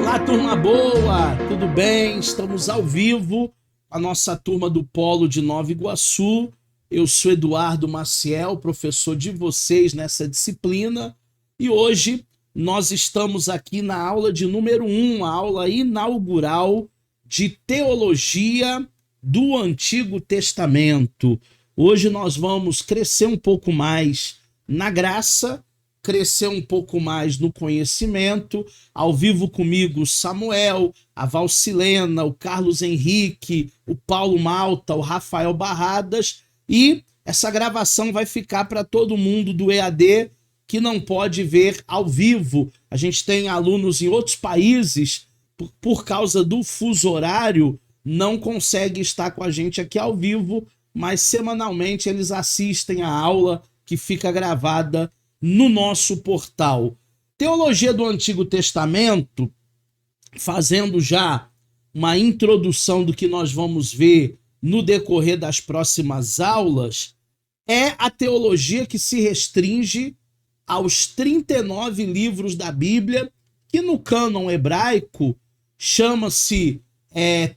Olá, turma boa, tudo bem? Estamos ao vivo, a nossa turma do Polo de Nova Iguaçu. Eu sou Eduardo Maciel, professor de vocês nessa disciplina, e hoje nós estamos aqui na aula de número 1, a aula inaugural de Teologia do Antigo Testamento. Hoje nós vamos crescer um pouco mais na graça, crescer um pouco mais no conhecimento. Ao vivo comigo o Samuel, a Valcilena, o Carlos Henrique, o Paulo Malta, o Rafael Barradas, e essa gravação vai ficar para todo mundo do EAD que não pode ver ao vivo. A gente tem alunos em outros países, por causa do fuso horário, não consegue estar com a gente aqui ao vivo, mas semanalmente eles assistem a aula que fica gravada no nosso portal. Teologia do Antigo Testamento, fazendo já uma introdução do que nós vamos ver no decorrer das próximas aulas, é a teologia que se restringe aos 39 livros da Bíblia, que no cânon hebraico chama-se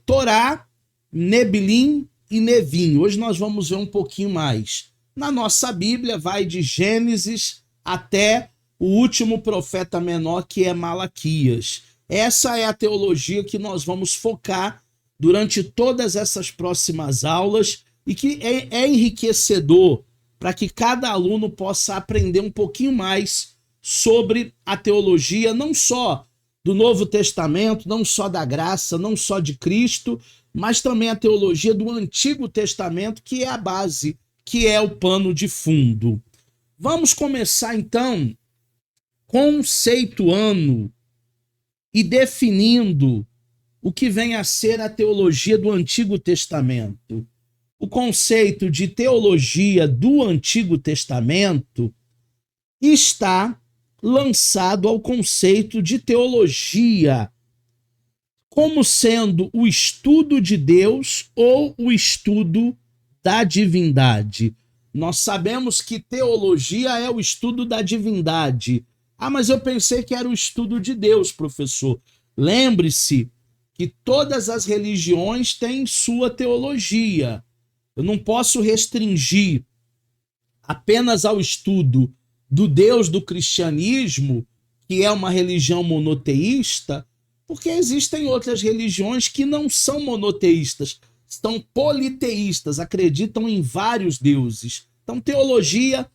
Torá, Nebilim e Nevim. Hoje nós vamos ver um pouquinho mais. Na nossa Bíblia vai de Gênesis até o último profeta menor, que é Malaquias. Essa é a teologia que nós vamos focar durante todas essas próximas aulas e que é enriquecedor para que cada aluno possa aprender um pouquinho mais sobre a teologia, não só do Novo Testamento, não só da graça, não só de Cristo, mas também a teologia do Antigo Testamento, que é a base, que é o pano de fundo. Vamos começar, então, conceituando e definindo o que vem a ser a teologia do Antigo Testamento. O conceito de teologia do Antigo Testamento está lançado ao conceito de teologia como sendo o estudo de Deus ou o estudo da divindade. Nós sabemos que teologia é o estudo da divindade. Ah, mas eu pensei que era o estudo de Deus, professor. Lembre-se que todas as religiões têm sua teologia. Eu não posso restringir apenas ao estudo do Deus do cristianismo, que é uma religião monoteísta, porque existem outras religiões que não são monoteístas, são politeístas, acreditam em vários deuses. Então, teologia,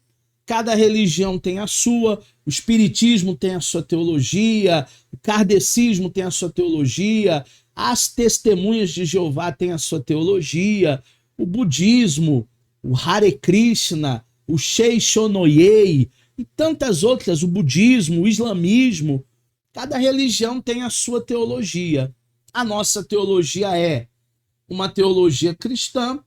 cada religião tem a sua, o espiritismo tem a sua teologia, o kardecismo tem a sua teologia, as testemunhas de Jeová têm a sua teologia, o budismo, o Hare Krishna, o Sheishonoye e tantas outras, o budismo, o islamismo, cada religião tem a sua teologia. A nossa teologia é uma teologia cristã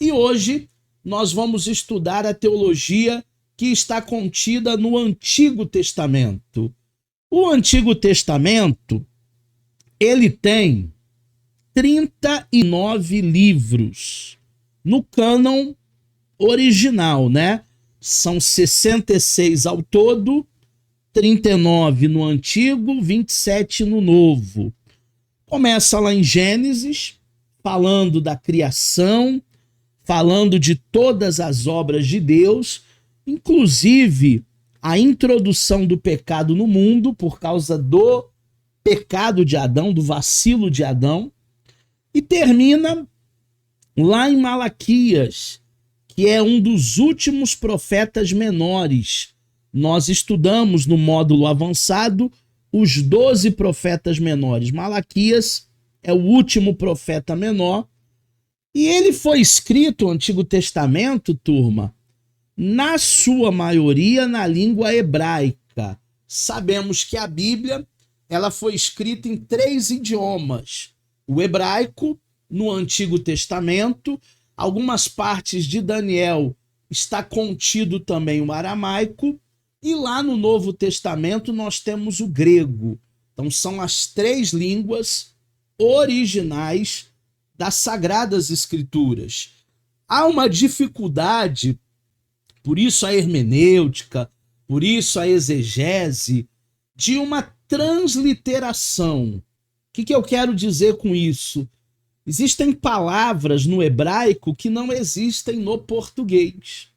e hoje nós vamos estudar a teologia que está contida no Antigo Testamento. O Antigo Testamento, ele tem 39 livros no cânon original, né? São 66 ao todo, 39 no Antigo, 27 no Novo. Começa lá em Gênesis, falando da criação, falando de todas as obras de Deus, inclusive a introdução do pecado no mundo por causa do pecado de Adão, do vacilo de Adão, e termina lá em Malaquias, que é um dos últimos profetas menores. Nós estudamos no módulo avançado os 12 profetas menores. Malaquias é o último profeta menor. E ele foi escrito, o Antigo Testamento, turma, na sua maioria na língua hebraica. Sabemos que a Bíblia ela foi escrita em 3 idiomas. O hebraico, no Antigo Testamento, algumas partes de Daniel está contido também o aramaico, e lá no Novo Testamento nós temos o grego. Então são as 3 línguas originais das Sagradas Escrituras. Há uma dificuldade, por isso a hermenêutica, por isso a exegese, de uma transliteração. que eu quero dizer com isso? Existem palavras no hebraico que não existem no português.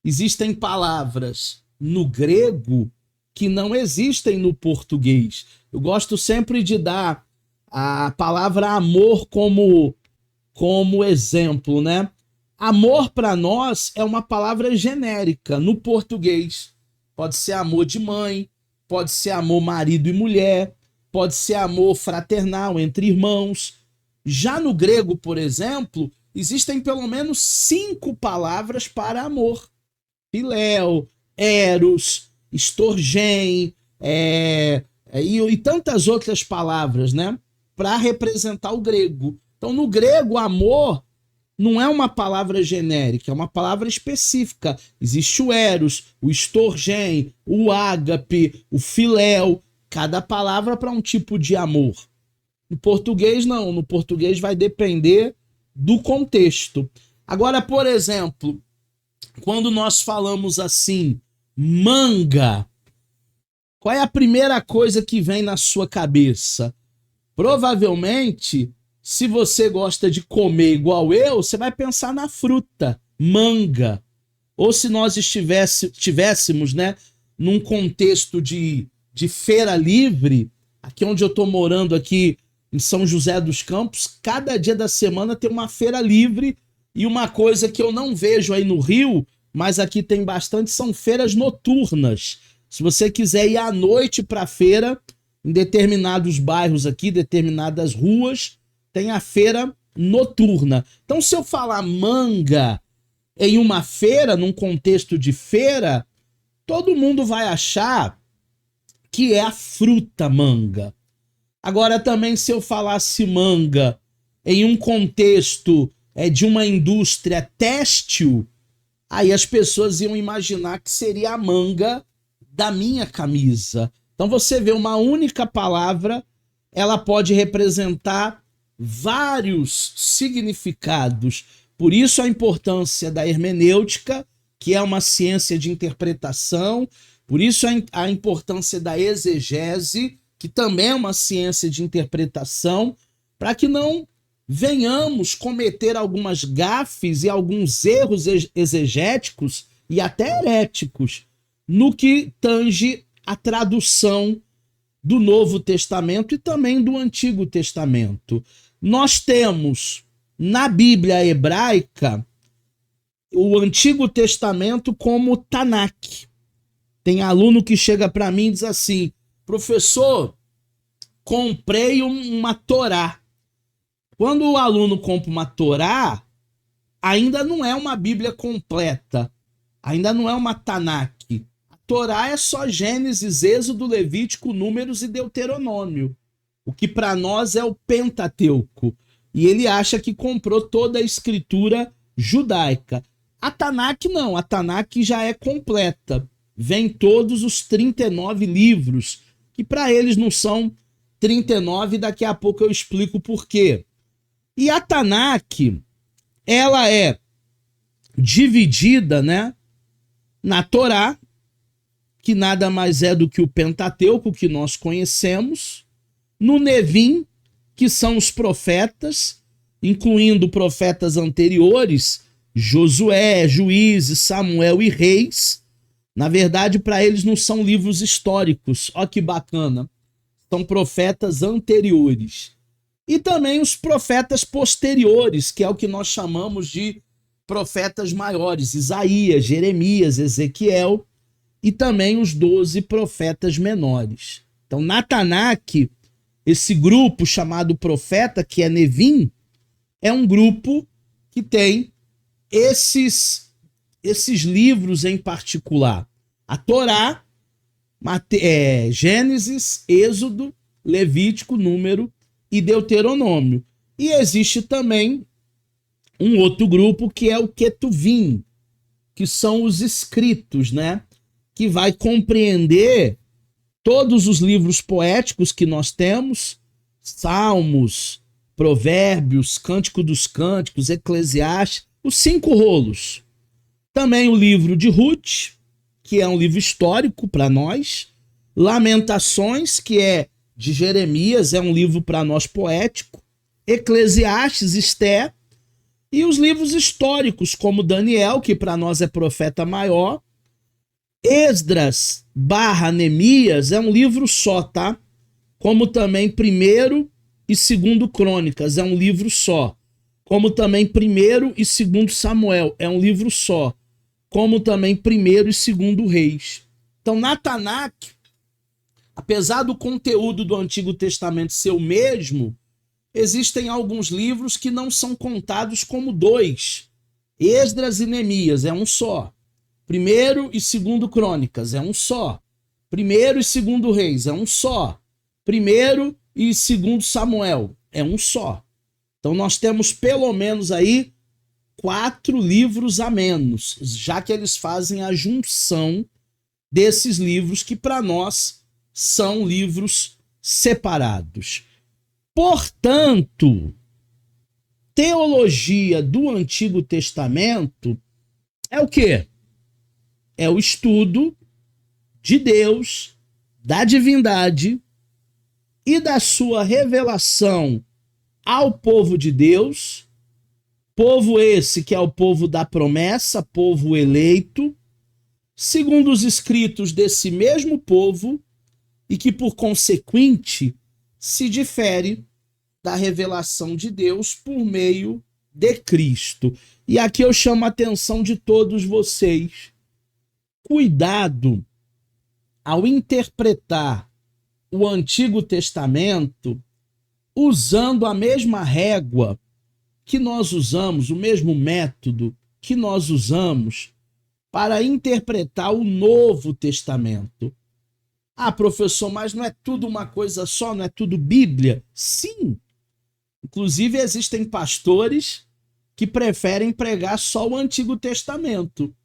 Existem palavras no grego que não existem no português. Eu gosto sempre de dar a palavra amor como exemplo, né? Amor para nós é uma palavra genérica no português. Pode ser amor de mãe, pode ser amor marido e mulher, pode ser amor fraternal entre irmãos. Já no grego, por exemplo, existem pelo menos 5 palavras para amor. Filéu, eros, estorgém, e tantas outras palavras, né? Para representar o grego. Então, no grego, amor não é uma palavra genérica, é uma palavra específica. Existe o eros, o estorgém, o ágape, o filéu, cada palavra para um tipo de amor. No português, não. No português vai depender do contexto. Agora, por exemplo, quando nós falamos assim, manga, qual é a primeira coisa que vem na sua cabeça? Provavelmente, se você gosta de comer igual eu, você vai pensar na fruta, manga. Ou se nós tivéssemos, né, num contexto de feira livre, aqui onde eu estou morando, aqui em São José dos Campos, cada dia da semana tem uma feira livre, e uma coisa que eu não vejo aí no Rio, mas aqui tem bastante, são feiras noturnas. Se você quiser ir à noite para a feira, em determinados bairros aqui, determinadas ruas, tem a feira noturna. Então, se eu falar manga em uma feira, num contexto de feira, todo mundo vai achar que é a fruta manga. Agora, também, se eu falasse manga em um contexto de uma indústria têxtil, aí as pessoas iam imaginar que seria a manga da minha camisa. Então, você vê, uma única palavra, ela pode representar vários significados. Por isso a importância da hermenêutica, que é uma ciência de interpretação, por isso a importância da exegese, que também é uma ciência de interpretação, para que não venhamos cometer algumas gafes e alguns erros exegéticos e até heréticos no que tange a tradução do Novo Testamento e também do Antigo Testamento. Nós temos na Bíblia hebraica o Antigo Testamento como Tanakh. Tem aluno que chega para mim e diz assim: professor, comprei uma Torá. Quando o aluno compra uma Torá, ainda não é uma Bíblia completa, ainda não é uma Tanakh. A Torá é só Gênesis, Êxodo, Levítico, Números e Deuteronômio, o que para nós é o Pentateuco. E ele acha que comprou toda a escritura judaica. A Tanakh não, a Tanakh já é completa. Vem todos os 39 livros, que para eles não são 39, daqui a pouco eu explico por quê. E a Tanakh, ela é dividida, né, na Torá, que nada mais é do que o Pentateuco que nós conhecemos, no Nevim, que são os profetas, incluindo profetas anteriores, Josué, Juízes, Samuel e Reis. Na verdade, para eles não são livros históricos. Ó que bacana. São profetas anteriores. E também os profetas posteriores, que é o que nós chamamos de profetas maiores. Isaías, Jeremias, Ezequiel e também os 12 profetas menores. Então, na Tanakh, esse grupo chamado profeta, que é Nevim, é um grupo que tem esses livros em particular. A Torá, Gênesis, Êxodo, Levítico, Número e Deuteronômio. E existe também um outro grupo que é o Ketuvim, que são os escritos, né? Que vai compreender todos os livros poéticos que nós temos, Salmos, Provérbios, Cântico dos Cânticos, Eclesiastes, os 5 rolos. Também o livro de Ruth, que é um livro histórico para nós, Lamentações, que é de Jeremias é um livro para nós poético, Eclesiastes, Esté, e os livros históricos, como Daniel, que para nós é profeta maior, Esdras / Neemias é um livro só, tá? Como também Primeiro e Segundo Crônicas é um livro só. Como também Primeiro e Segundo Samuel é um livro só. Como também Primeiro e Segundo Reis. Então, na Tanakh, apesar do conteúdo do Antigo Testamento ser o mesmo, existem alguns livros que não são contados como dois. Esdras e Neemias é um só. Primeiro e Segundo Crônicas é um só. Primeiro e Segundo Reis é um só. Primeiro e Segundo Samuel é um só. Então nós temos pelo menos aí 4 livros a menos, já que eles fazem a junção desses livros que para nós são livros separados. Portanto, teologia do Antigo Testamento é o quê? É o estudo de Deus, da divindade e da sua revelação ao povo de Deus, povo esse que é o povo da promessa, povo eleito, segundo os escritos desse mesmo povo e que, por consequente, se difere da revelação de Deus por meio de Cristo. E aqui eu chamo a atenção de todos vocês. Cuidado ao interpretar o Antigo Testamento usando a mesma régua que nós usamos, o mesmo método que nós usamos para interpretar o Novo Testamento. Ah, professor, mas não é tudo uma coisa só, não é tudo Bíblia? Sim. Inclusive existem pastores que preferem pregar só o Antigo Testamento.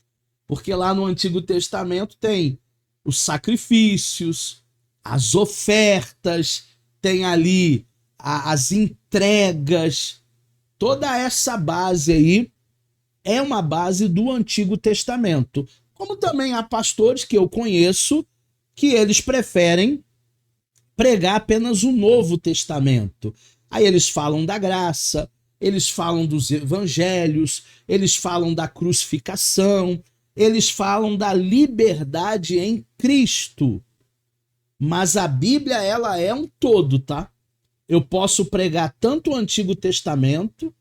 Porque lá no Antigo Testamento tem os sacrifícios, as ofertas, tem ali as entregas. Toda essa base aí é uma base do Antigo Testamento. Como também há pastores que eu conheço que eles preferem pregar apenas o Novo Testamento. Aí eles falam da graça, eles falam dos evangelhos, eles falam da crucificação, eles falam da liberdade em Cristo. Mas a Bíblia, ela é um todo, tá? Eu posso pregar tanto o Antigo Testamento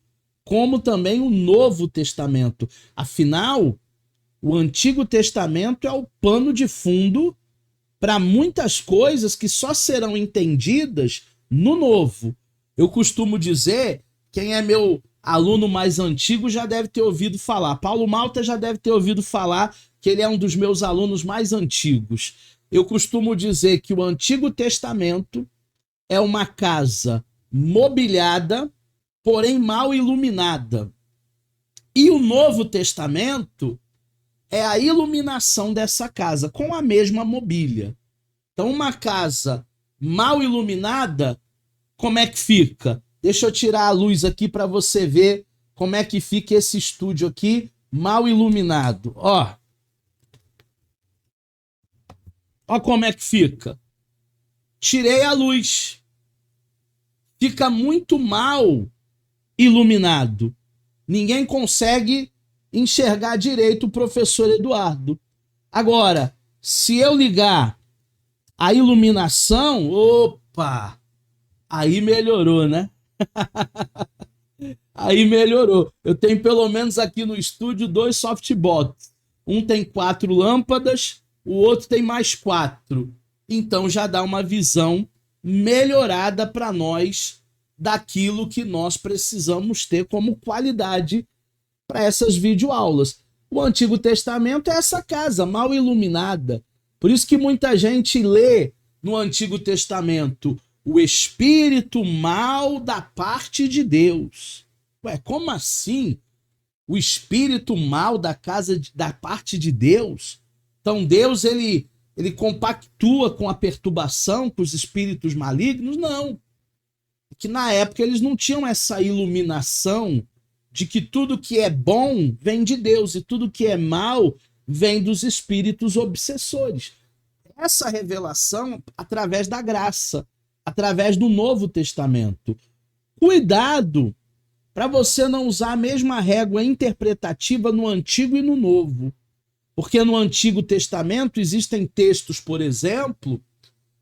como também o Novo Testamento. Afinal, o Antigo Testamento é o pano de fundo para muitas coisas que só serão entendidas no Novo. Eu costumo dizer, quem é meu aluno mais antigo já deve ter ouvido falar. Paulo Malta já deve ter ouvido falar que ele é um dos meus alunos mais antigos. Eu costumo dizer que o Antigo Testamento é uma casa mobiliada, porém mal iluminada. E o Novo Testamento é a iluminação dessa casa, com a mesma mobília. Então, uma casa mal iluminada, como é que fica? Deixa eu tirar a luz aqui para você ver como é que fica esse estúdio aqui, mal iluminado. Ó como é que fica. Tirei a luz. Fica muito mal iluminado. Ninguém consegue enxergar direito o professor Eduardo. Agora, se eu ligar a iluminação, opa, aí melhorou, né? Aí melhorou. Eu tenho pelo menos aqui no estúdio 2 softbox. Um tem 4 lâmpadas, o outro tem mais 4. Então já dá uma visão melhorada para nós daquilo que nós precisamos ter como qualidade para essas videoaulas. O Antigo Testamento é essa casa mal iluminada. Por isso que muita gente lê no Antigo Testamento o espírito mal da parte de Deus. Ué, como assim? O espírito mal da parte de Deus? Então Deus, ele compactua com a perturbação, com os espíritos malignos? Não. Que na época eles não tinham essa iluminação de que tudo que é bom vem de Deus e tudo que é mal vem dos espíritos obsessores. Essa revelação através da graça, através do Novo Testamento. Cuidado para você não usar a mesma régua interpretativa no Antigo e no Novo. Porque no Antigo Testamento existem textos, por exemplo,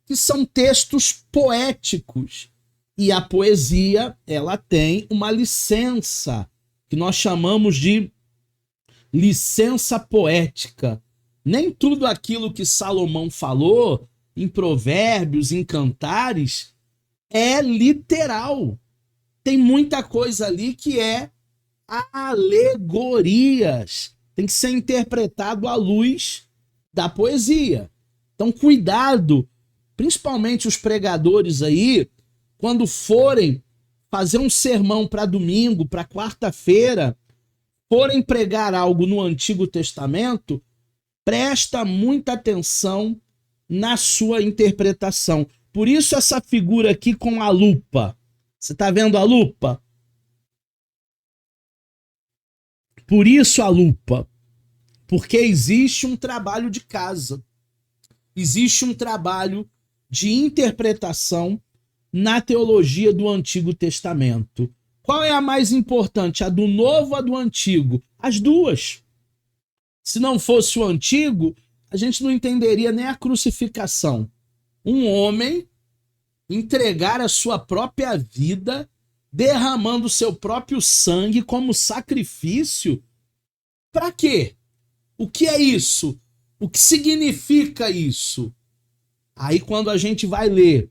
que são textos poéticos. E a poesia, ela tem uma licença, que nós chamamos de licença poética. Nem tudo aquilo que Salomão falou em Provérbios, em Cantares, é literal. Tem muita coisa ali que é alegorias. Tem que ser interpretado à luz da poesia. Então, cuidado, principalmente os pregadores aí, quando forem fazer um sermão para domingo, para quarta-feira, forem pregar algo no Antigo Testamento, presta muita atenção na sua interpretação. Por isso essa figura aqui com a lupa. Você está vendo a lupa? Por isso a lupa. Porque existe um trabalho de casa. Existe um trabalho de interpretação na teologia do Antigo Testamento. Qual é a mais importante? A do Novo ou a do Antigo? As duas. Se não fosse o Antigo, a gente não entenderia nem a crucificação. Um homem entregar a sua própria vida, derramando o seu próprio sangue como sacrifício. Para quê? O que é isso? O que significa isso? Aí quando a gente vai ler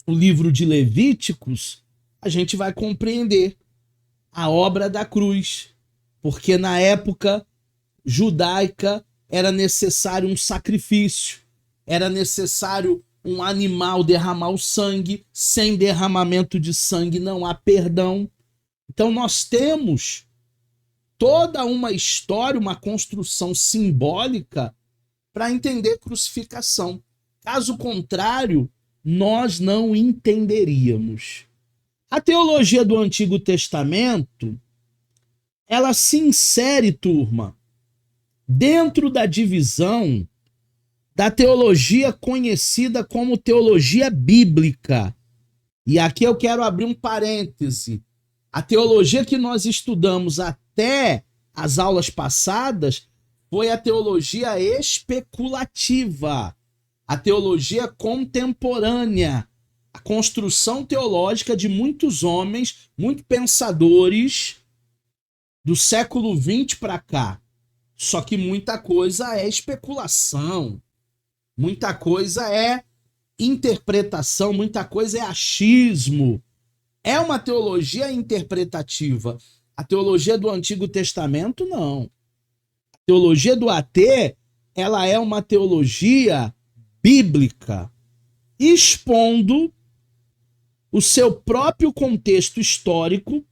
o livro de Levíticos, a gente vai compreender a obra da cruz. Porque na época judaica era necessário um sacrifício, era necessário um animal derramar o sangue, sem derramamento de sangue não há perdão. Então nós temos toda uma história, uma construção simbólica para entender crucificação. Caso contrário, nós não entenderíamos. A teologia do Antigo Testamento, ela se insere, turma, dentro da divisão da teologia conhecida como teologia bíblica. E aqui eu quero abrir um parêntese. A teologia que nós estudamos até as aulas passadas foi a teologia especulativa, a teologia contemporânea, a construção teológica de muitos homens, muitos pensadores do século XX para cá. Só que muita coisa é especulação, muita coisa é interpretação, muita coisa é achismo. É uma teologia interpretativa. A teologia do Antigo Testamento, não. A teologia do AT, ela é uma teologia bíblica, expondo o seu próprio contexto histórico,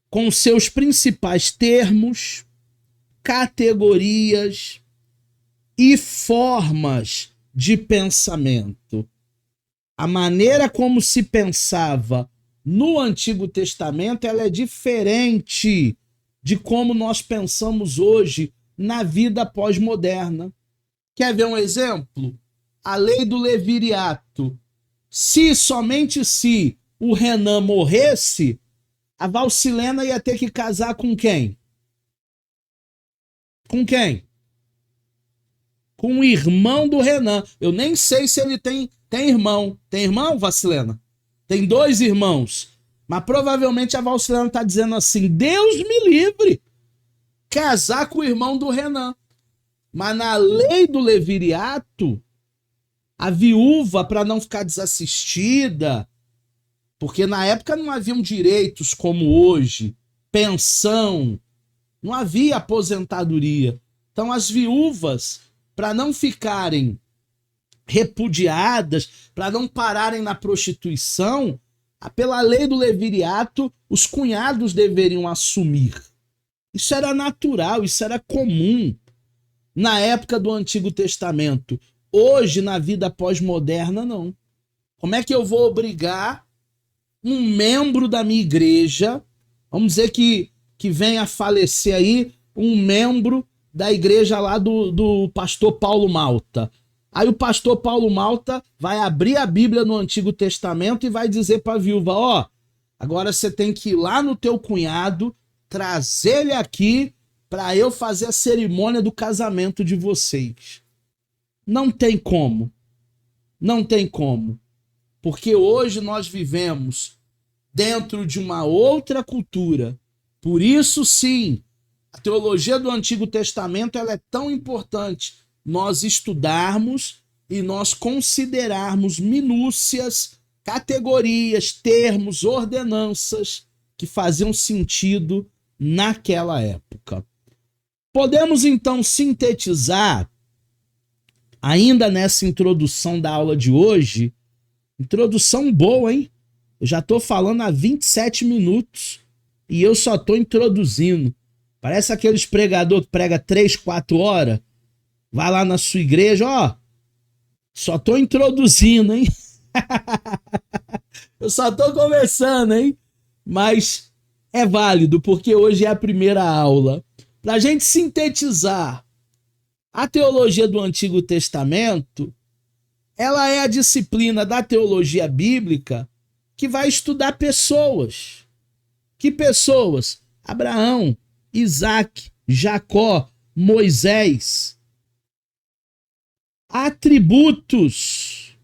com seus principais termos, categorias e formas de pensamento. A maneira como se pensava no Antigo Testamento, ela é diferente de como nós pensamos hoje na vida pós-moderna. Quer ver um exemplo? A lei do levirato. Se, somente se, o Renan morresse, a Valcilena ia ter que casar com quem? Com quem? Com o irmão do Renan. Eu nem sei se ele tem irmão. Tem irmão, Valcilena? Tem 2 irmãos. Mas provavelmente a Valcilena está dizendo assim, Deus me livre, casar com o irmão do Renan. Mas na lei do levirato, a viúva, para não ficar desassistida, porque na época não haviam direitos como hoje, pensão, não havia aposentadoria. Então as viúvas, para não ficarem repudiadas, para não pararem na prostituição, pela lei do levirato, os cunhados deveriam assumir. Isso era natural, isso era comum na época do Antigo Testamento. Hoje, na vida pós-moderna, não. Como é que eu vou obrigar um membro da minha igreja, vamos dizer que venha a falecer aí, um membro da igreja lá do pastor Paulo Malta. Aí o pastor Paulo Malta vai abrir a Bíblia no Antigo Testamento e vai dizer para a viúva, ó, agora você tem que ir lá no teu cunhado, trazer ele aqui para eu fazer a cerimônia do casamento de vocês. Não tem como. Não tem como. Porque hoje nós vivemos dentro de uma outra cultura. Por isso, sim, a teologia do Antigo Testamento ela é tão importante nós estudarmos e nós considerarmos minúcias, categorias, termos, ordenanças que faziam sentido naquela época. Podemos então sintetizar, ainda nessa introdução da aula de hoje, introdução boa, hein? Eu já estou falando há 27 minutos e eu só estou introduzindo. Parece aqueles pregador que prega 3, 4 horas. Vai lá na sua igreja, ó. Só estou introduzindo, hein? Eu só estou conversando, hein? Mas é válido, porque hoje é a primeira aula. Para a gente sintetizar, a teologia do Antigo Testamento, ela é a disciplina da teologia bíblica que vai estudar pessoas. Que pessoas? Abraão, Isaac, Jacó, Moisés. Atributos,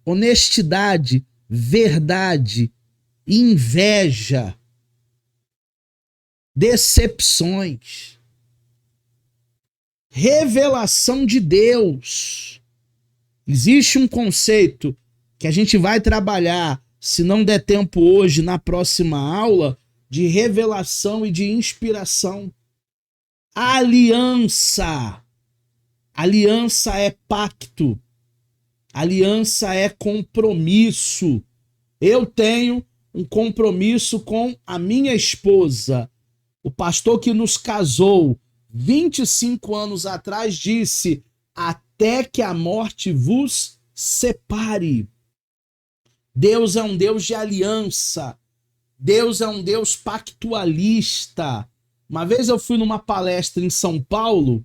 honestidade, verdade, inveja, decepções, revelação de Deus. Existe um conceito que a gente vai trabalhar, se não der tempo hoje, na próxima aula, de revelação e de inspiração. Aliança. Aliança é pacto. Aliança é compromisso. Eu tenho um compromisso com a minha esposa. O pastor que nos casou 25 anos atrás disse: até que a morte vos separe. Deus é um Deus de aliança. Deus é um Deus pactualista. Uma vez eu fui numa palestra em São Paulo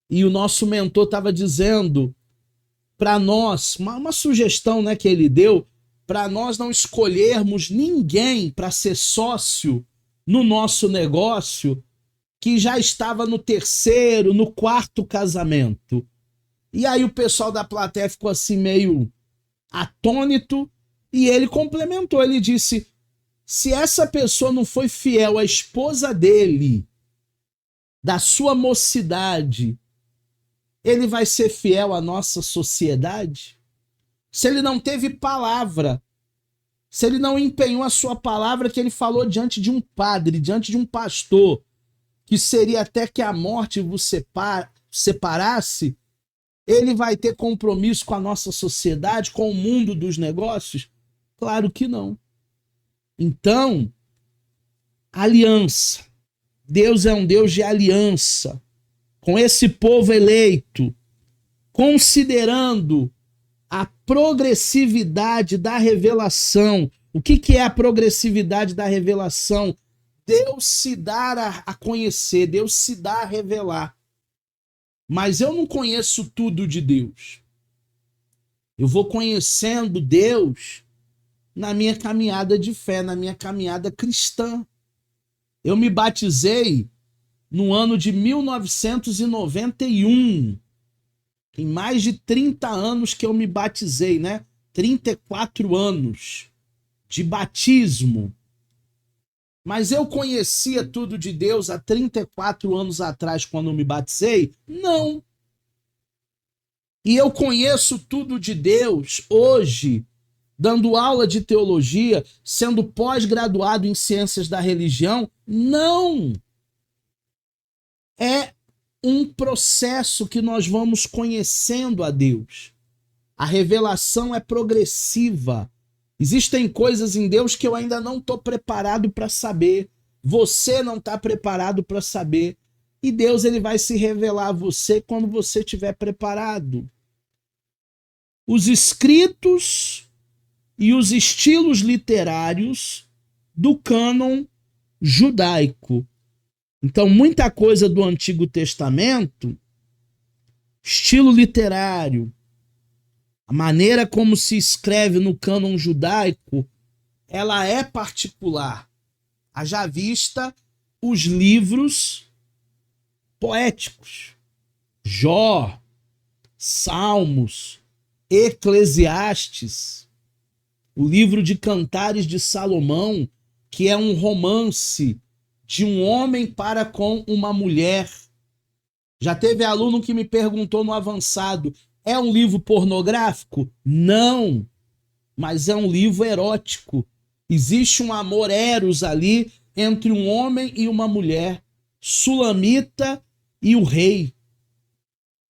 e o nosso mentor estava dizendo para nós, uma sugestão, né, que ele deu, para nós não escolhermos ninguém para ser sócio no nosso negócio que já estava no 3º, no 4º casamento. E aí o pessoal da plateia ficou assim meio atônito e ele complementou, ele disse: se essa pessoa não foi fiel à esposa dele, da sua mocidade, ele vai ser fiel à nossa sociedade? Se ele não teve palavra, se ele não empenhou a sua palavra que ele falou diante de um padre, diante de um pastor, que seria até que a morte vos separasse, ele vai ter compromisso com a nossa sociedade, com o mundo dos negócios? Claro que não. Então, aliança. Deus é um Deus de aliança com esse povo eleito, considerando a progressividade da revelação. O que é a progressividade da revelação? Deus se dar a conhecer, Deus se dá a revelar. Mas eu não conheço tudo de Deus. Eu vou conhecendo Deus na minha caminhada de fé, na minha caminhada cristã. Eu me batizei no ano de 1991. Tem mais de 30 anos que eu me batizei, né? 34 anos de batismo. Mas eu conhecia tudo de Deus há 34 anos atrás, quando eu me batizei? Não. E eu conheço tudo de Deus hoje, dando aula de teologia, sendo pós-graduado em ciências da religião? Não. É um processo que nós vamos conhecendo a Deus. A revelação é progressiva. Existem coisas em Deus que eu ainda não estou preparado para saber. Você não está preparado para saber. E Deus ele vai se revelar a você quando você estiver preparado. Os escritos e os estilos literários do cânon judaico. Então, muita coisa do Antigo Testamento, estilo literário, A maneira como se escreve no cânon judaico, ela é particular. Haja vista os livros poéticos. Jó, Salmos, Eclesiastes, o livro de Cantares de Salomão, que é um romance de um homem para com uma mulher. Já teve aluno que me perguntou no avançado, é um livro pornográfico? Não, mas é um livro erótico. Existe um amor eros ali entre um homem e uma mulher, Sulamita e o rei.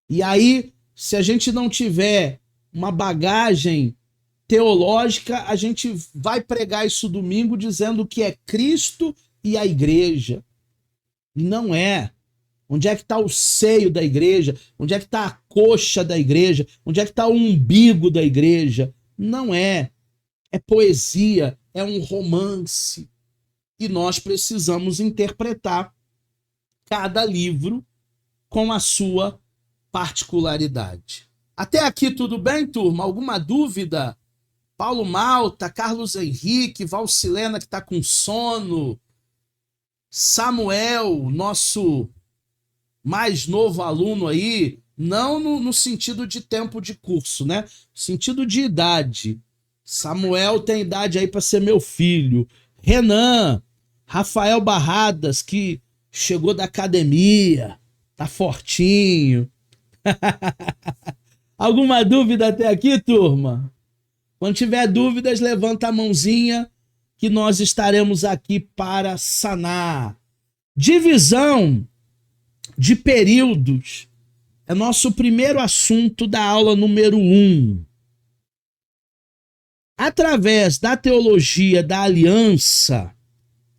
E aí, se a gente não tiver uma bagagem teológica, a gente vai pregar isso domingo dizendo que é Cristo e a igreja. E não é. Onde é que está o seio da igreja? Onde é que está a coxa da igreja? Onde é que está o umbigo da igreja? Não é. É poesia, é um romance. E nós precisamos interpretar cada livro com a sua particularidade. Até aqui tudo bem, turma? Alguma dúvida? Paulo Malta, Carlos Henrique, Valcilena que está com sono, Samuel, nosso mais novo aluno aí, não no sentido de tempo de curso, né? No sentido de idade. Samuel tem idade aí para ser meu filho. Renan, Rafael Barradas, que chegou da academia, tá fortinho. Alguma dúvida até aqui, turma? Quando tiver dúvidas, levanta a mãozinha que nós estaremos aqui para sanar. Divisão de períodos é nosso primeiro assunto da aula número 1. Através da teologia da aliança,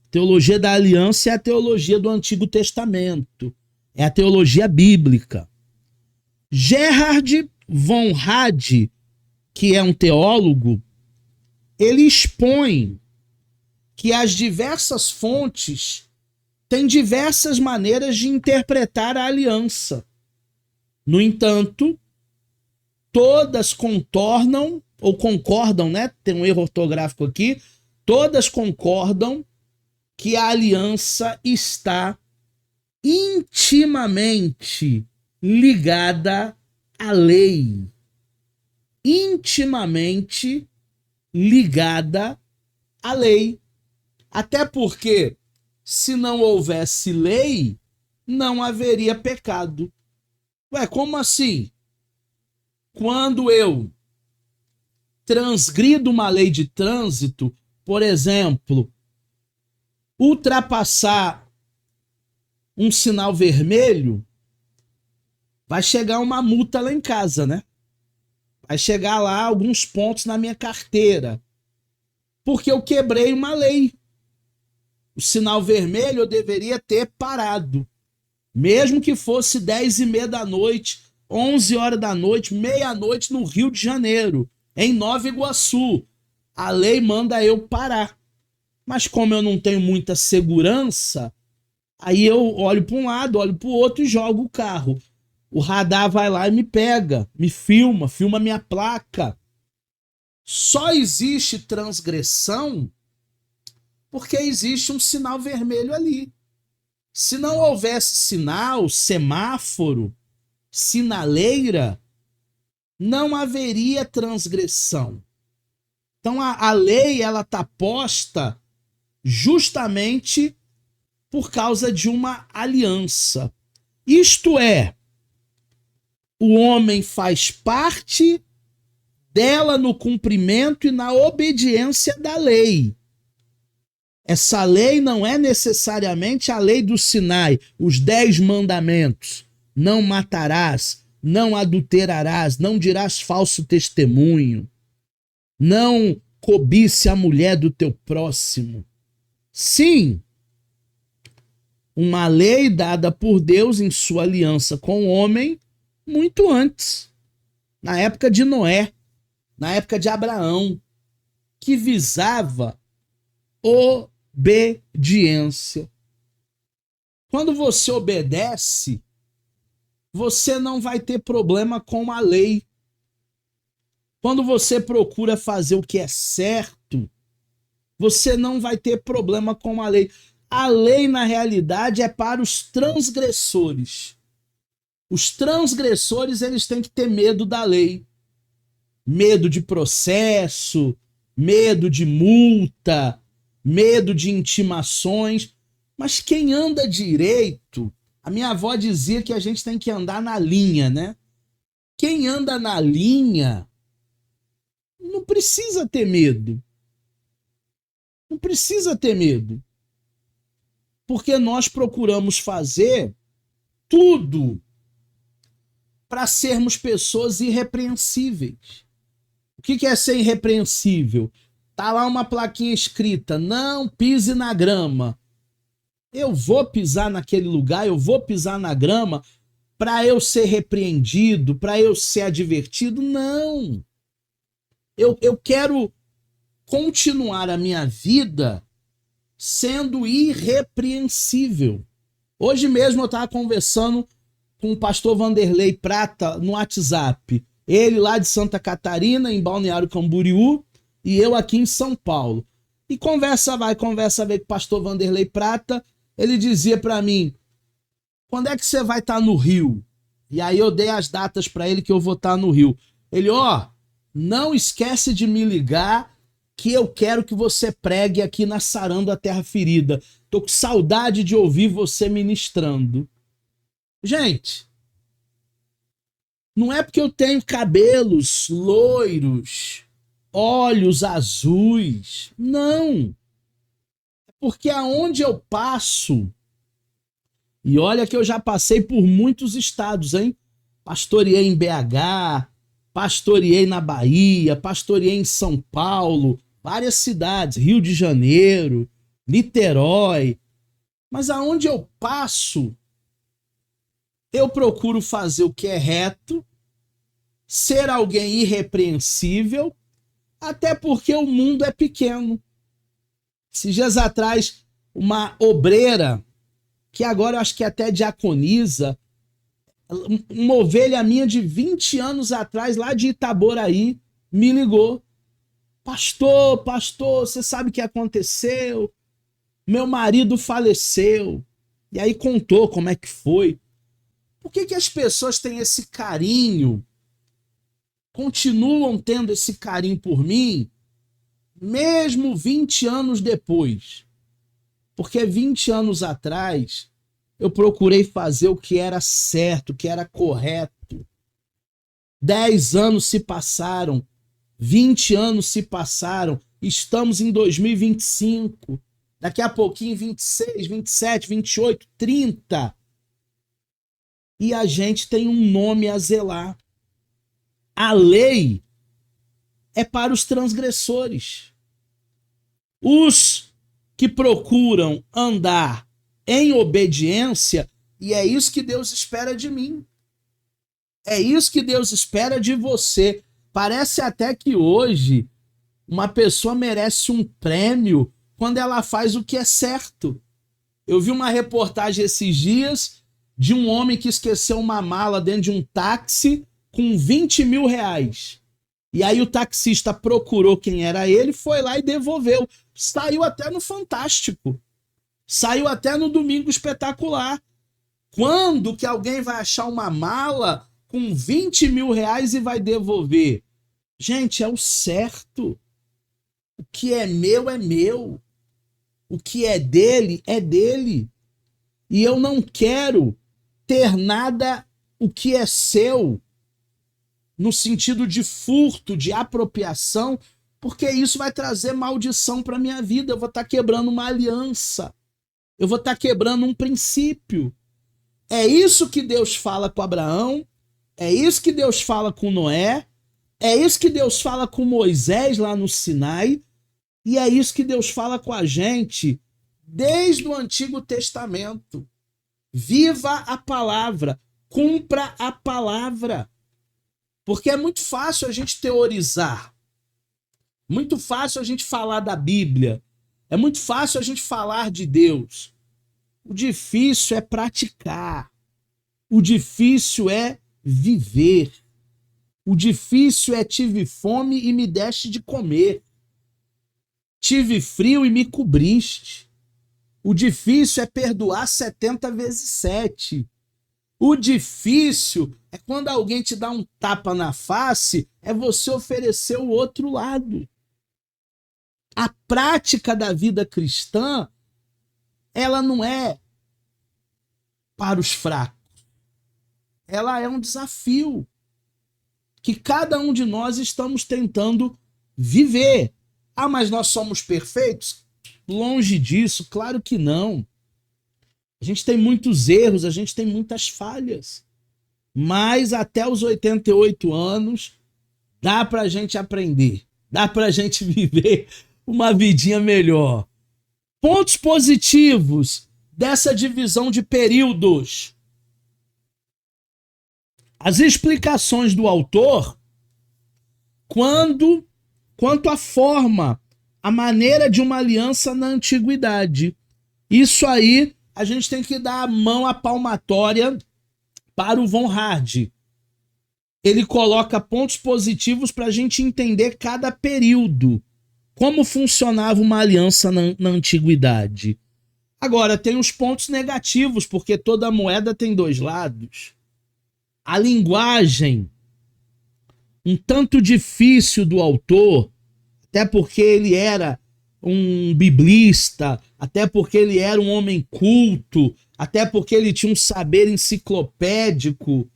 teologia da aliança é a teologia do Antigo Testamento, é a teologia bíblica. Gerhard von Rad, que é um teólogo, ele expõe que as diversas fontes têm diversas maneiras de interpretar a aliança. No entanto, todas contornam, ou concordam, né? Tem um erro ortográfico aqui, todas concordam que a aliança está intimamente ligada à lei. Intimamente ligada à lei. Até porque, se não houvesse lei, não haveria pecado. Ué, como assim? Quando eu transgrido uma lei de trânsito, por exemplo, ultrapassar um sinal vermelho, vai chegar uma multa lá em casa, né? Vai chegar lá alguns pontos na minha carteira. Porque eu quebrei uma lei. O sinal vermelho eu deveria ter parado. Mesmo que fosse 10h30 da noite, 11 horas da noite, meia-noite no Rio de Janeiro, em Nova Iguaçu. A lei manda eu parar. Mas como eu não tenho muita segurança, aí eu olho para um lado, olho para o outro e jogo o carro. O radar vai lá e me pega, me filma minha placa. Só existe transgressão porque existe um sinal vermelho ali. Se não houvesse sinal, semáforo, sinaleira, não haveria transgressão. Então a lei ela está posta justamente por causa de uma aliança. Isto é, o homem faz parte dela no cumprimento e na obediência da lei. Essa lei não é necessariamente a lei do Sinai, os 10 mandamentos. Não matarás, não adulterarás, não dirás falso testemunho, não cobice a mulher do teu próximo. Sim, uma lei dada por Deus em sua aliança com o homem muito antes, na época de Noé, na época de Abraão, que visava obediência. Quando você obedece, você não vai ter problema com a lei. Quando você procura fazer o que é certo, você não vai ter problema com a lei. A lei, na realidade, é para os transgressores. Os transgressores, eles têm que ter medo da lei. Medo de processo, medo de multa, medo de intimações. Mas quem anda direito, a minha avó dizia que a gente tem que andar na linha, né? Quem anda na linha não precisa ter medo. Não precisa ter medo. Porque nós procuramos fazer tudo para sermos pessoas irrepreensíveis. O que é ser irrepreensível? Tá lá uma plaquinha escrita: não pise na grama. Eu vou pisar naquele lugar, eu vou pisar na grama para eu ser repreendido, para eu ser advertido? Não. Eu quero continuar a minha vida sendo irrepreensível. Hoje mesmo eu estava conversando com o pastor Vanderlei Prata no WhatsApp. Ele lá de Santa Catarina, em Balneário Camboriú, e eu aqui em São Paulo. E conversa vai, conversa vem com o pastor Vanderlei Prata. Ele dizia para mim: quando é que você vai estar no Rio? E aí eu dei as datas para ele que eu vou estar no Rio. Ele, não esquece de me ligar que eu quero que você pregue aqui na Sarando a Terra Ferida. Tô com saudade de ouvir você ministrando. Gente, não é porque eu tenho cabelos loiros, olhos azuis. Não. É porque aonde eu passo, e olha que eu já passei por muitos estados, hein? Pastoreei em BH, pastoreei na Bahia, pastoreei em São Paulo, várias cidades, Rio de Janeiro, Niterói. Mas aonde eu passo, eu procuro fazer o que é reto, ser alguém irrepreensível, até porque o mundo é pequeno. Esses dias atrás, uma obreira, que agora eu acho que até diaconiza, uma ovelha minha de 20 anos atrás, lá de Itaboraí, me ligou. Pastor, você sabe o que aconteceu? Meu marido faleceu. E aí contou como é que foi. Por que as pessoas têm esse carinho, continuam tendo esse carinho por mim, mesmo 20 anos depois? Porque 20 anos atrás, eu procurei fazer o que era certo, o que era correto. 10 anos se passaram, 20 anos se passaram, estamos em 2025, daqui a pouquinho 26, 27, 28, 30. E a gente tem um nome a zelar. A lei é para os transgressores. Os que procuram andar em obediência, e é isso que Deus espera de mim. É isso que Deus espera de você. Parece até que hoje uma pessoa merece um prêmio quando ela faz o que é certo. Eu vi uma reportagem esses dias de um homem que esqueceu uma mala dentro de um táxi com 20 mil reais. E aí o taxista procurou quem era ele, foi lá e devolveu. Saiu até no Fantástico. Saiu até no Domingo Espetacular. Quando que alguém vai achar uma mala com 20 mil reais e vai devolver? Gente, é o certo. O que é meu é meu. O que é dele é dele. E eu não quero ter nada o que é seu no sentido de furto, de apropriação, porque isso vai trazer maldição para minha vida. Eu vou estar quebrando uma aliança. Eu vou estar quebrando um princípio. É isso que Deus fala com Abraão, é isso que Deus fala com Noé, é isso que Deus fala com Moisés lá no Sinai, e é isso que Deus fala com a gente desde o Antigo Testamento. Viva a palavra, cumpra a palavra. Porque é muito fácil a gente teorizar, muito fácil a gente falar da Bíblia, é muito fácil a gente falar de Deus. O difícil é praticar, o difícil é viver. O difícil é tive fome e me deste de comer. Tive frio e me cobriste. O difícil é perdoar 70 vezes 7. O difícil é quando alguém te dá um tapa na face, é você oferecer o outro lado. A prática da vida cristã, ela não é para os fracos. Ela é um desafio que cada um de nós estamos tentando viver. Ah, mas nós somos perfeitos? Longe disso, claro que não. A gente tem muitos erros, a gente tem muitas falhas. Mas até os 88 anos, dá pra gente aprender. Dá pra gente viver uma vidinha melhor. Pontos positivos dessa divisão de períodos. As explicações do autor quanto à forma, a maneira de uma aliança na antiguidade. Isso aí, a gente tem que dar a mão à palmatória para o Von Hard. Ele coloca pontos positivos para a gente entender cada período, como funcionava uma aliança na antiguidade. Agora, tem os pontos negativos, porque toda moeda tem dois lados. A linguagem, um tanto difícil do autor, até porque ele era um biblista, até porque ele era um homem culto, até porque ele tinha um saber enciclopédico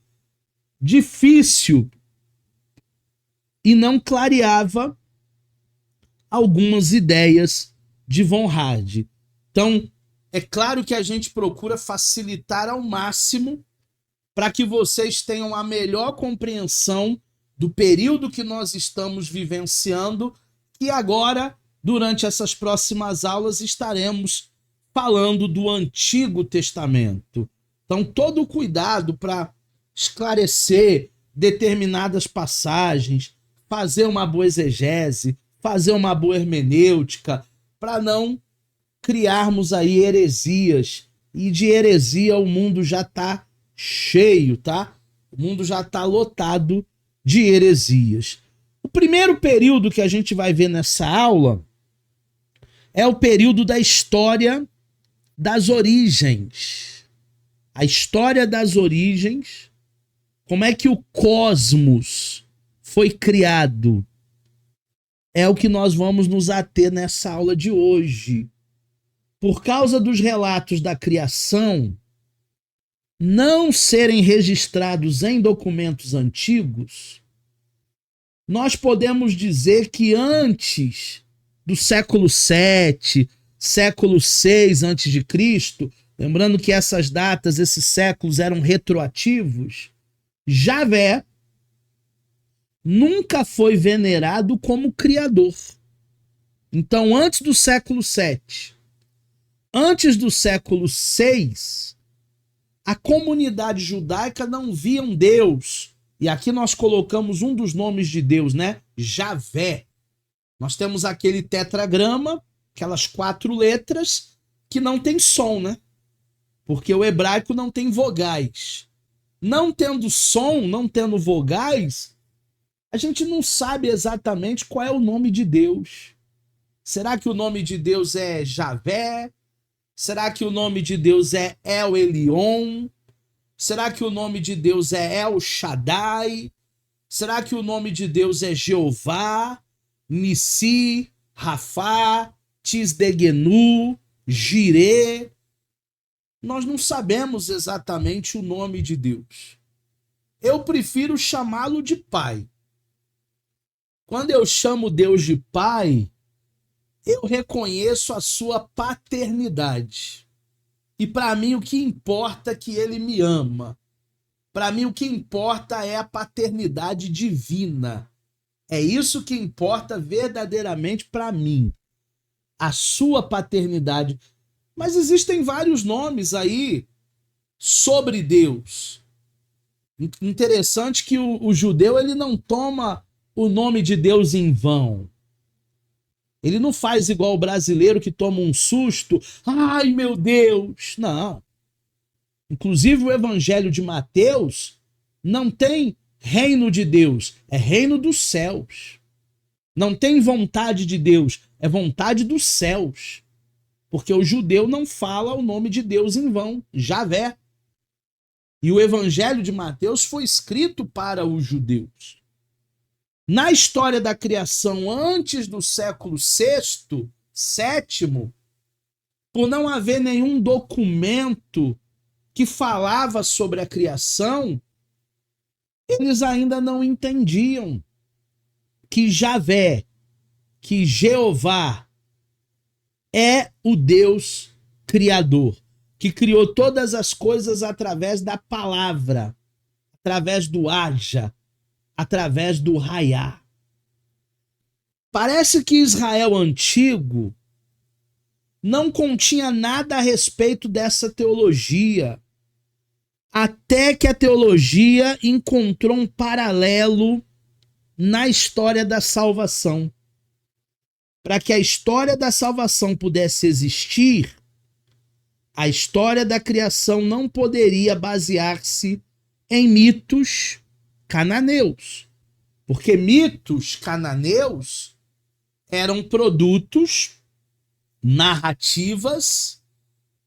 difícil e não clareava algumas ideias de Von Hard. Então, é claro que a gente procura facilitar ao máximo para que vocês tenham a melhor compreensão do período que nós estamos vivenciando e agora, durante essas próximas aulas, estaremos falando do Antigo Testamento. Então, todo o cuidado para esclarecer determinadas passagens, fazer uma boa exegese, fazer uma boa hermenêutica, para não criarmos aí heresias. E de heresia o mundo já está cheio, tá? O mundo já está lotado de heresias. O primeiro período que a gente vai ver nessa aula é o período da história das origens. A história das origens, como é que o cosmos foi criado, é o que nós vamos nos ater nessa aula de hoje. Por causa dos relatos da criação não serem registrados em documentos antigos, nós podemos dizer que antes do século VII, século VI a.C., lembrando que essas datas, esses séculos eram retroativos, Javé nunca foi venerado como criador. Então, antes do século VII, antes do século VI, a comunidade judaica não via um Deus. E aqui nós colocamos um dos nomes de Deus, né? Javé. Nós temos aquele tetragrama, aquelas 4 letras, que não tem som, né? Porque o hebraico não tem vogais. Não tendo som, não tendo vogais, a gente não sabe exatamente qual é o nome de Deus. Será que o nome de Deus é Javé? Será que o nome de Deus é El Elyon? Será que o nome de Deus é El Shaddai? Será que o nome de Deus é Jeová, Nissi, Rafá, Tisdegenu, Jirê? Nós não sabemos exatamente o nome de Deus. Eu prefiro chamá-lo de Pai. Quando eu chamo Deus de Pai, eu reconheço a sua paternidade. E para mim o que importa é que ele me ama. Para mim o que importa é a paternidade divina. É isso que importa verdadeiramente para mim. A sua paternidade. Mas existem vários nomes aí sobre Deus. Interessante que o judeu ele não toma o nome de Deus em vão. Ele não faz igual o brasileiro que toma um susto. Ai, meu Deus! Não. Inclusive o Evangelho de Mateus não tem reino de Deus, é reino dos céus. Não tem vontade de Deus, é vontade dos céus. Porque o judeu não fala o nome de Deus em vão, Javé. E o evangelho de Mateus foi escrito para os judeus. Na história da criação antes do século VI, VII, por não haver nenhum documento que falava sobre a criação, eles ainda não entendiam que Javé, que Jeová é o Deus criador, que criou todas as coisas através da palavra, através do haja, através do raiá. Parece que Israel antigo não continha nada a respeito dessa teologia, até que a teologia encontrou um paralelo na história da salvação. Para que a história da salvação pudesse existir, a história da criação não poderia basear-se em mitos cananeus, porque mitos cananeus eram produtos, narrativas.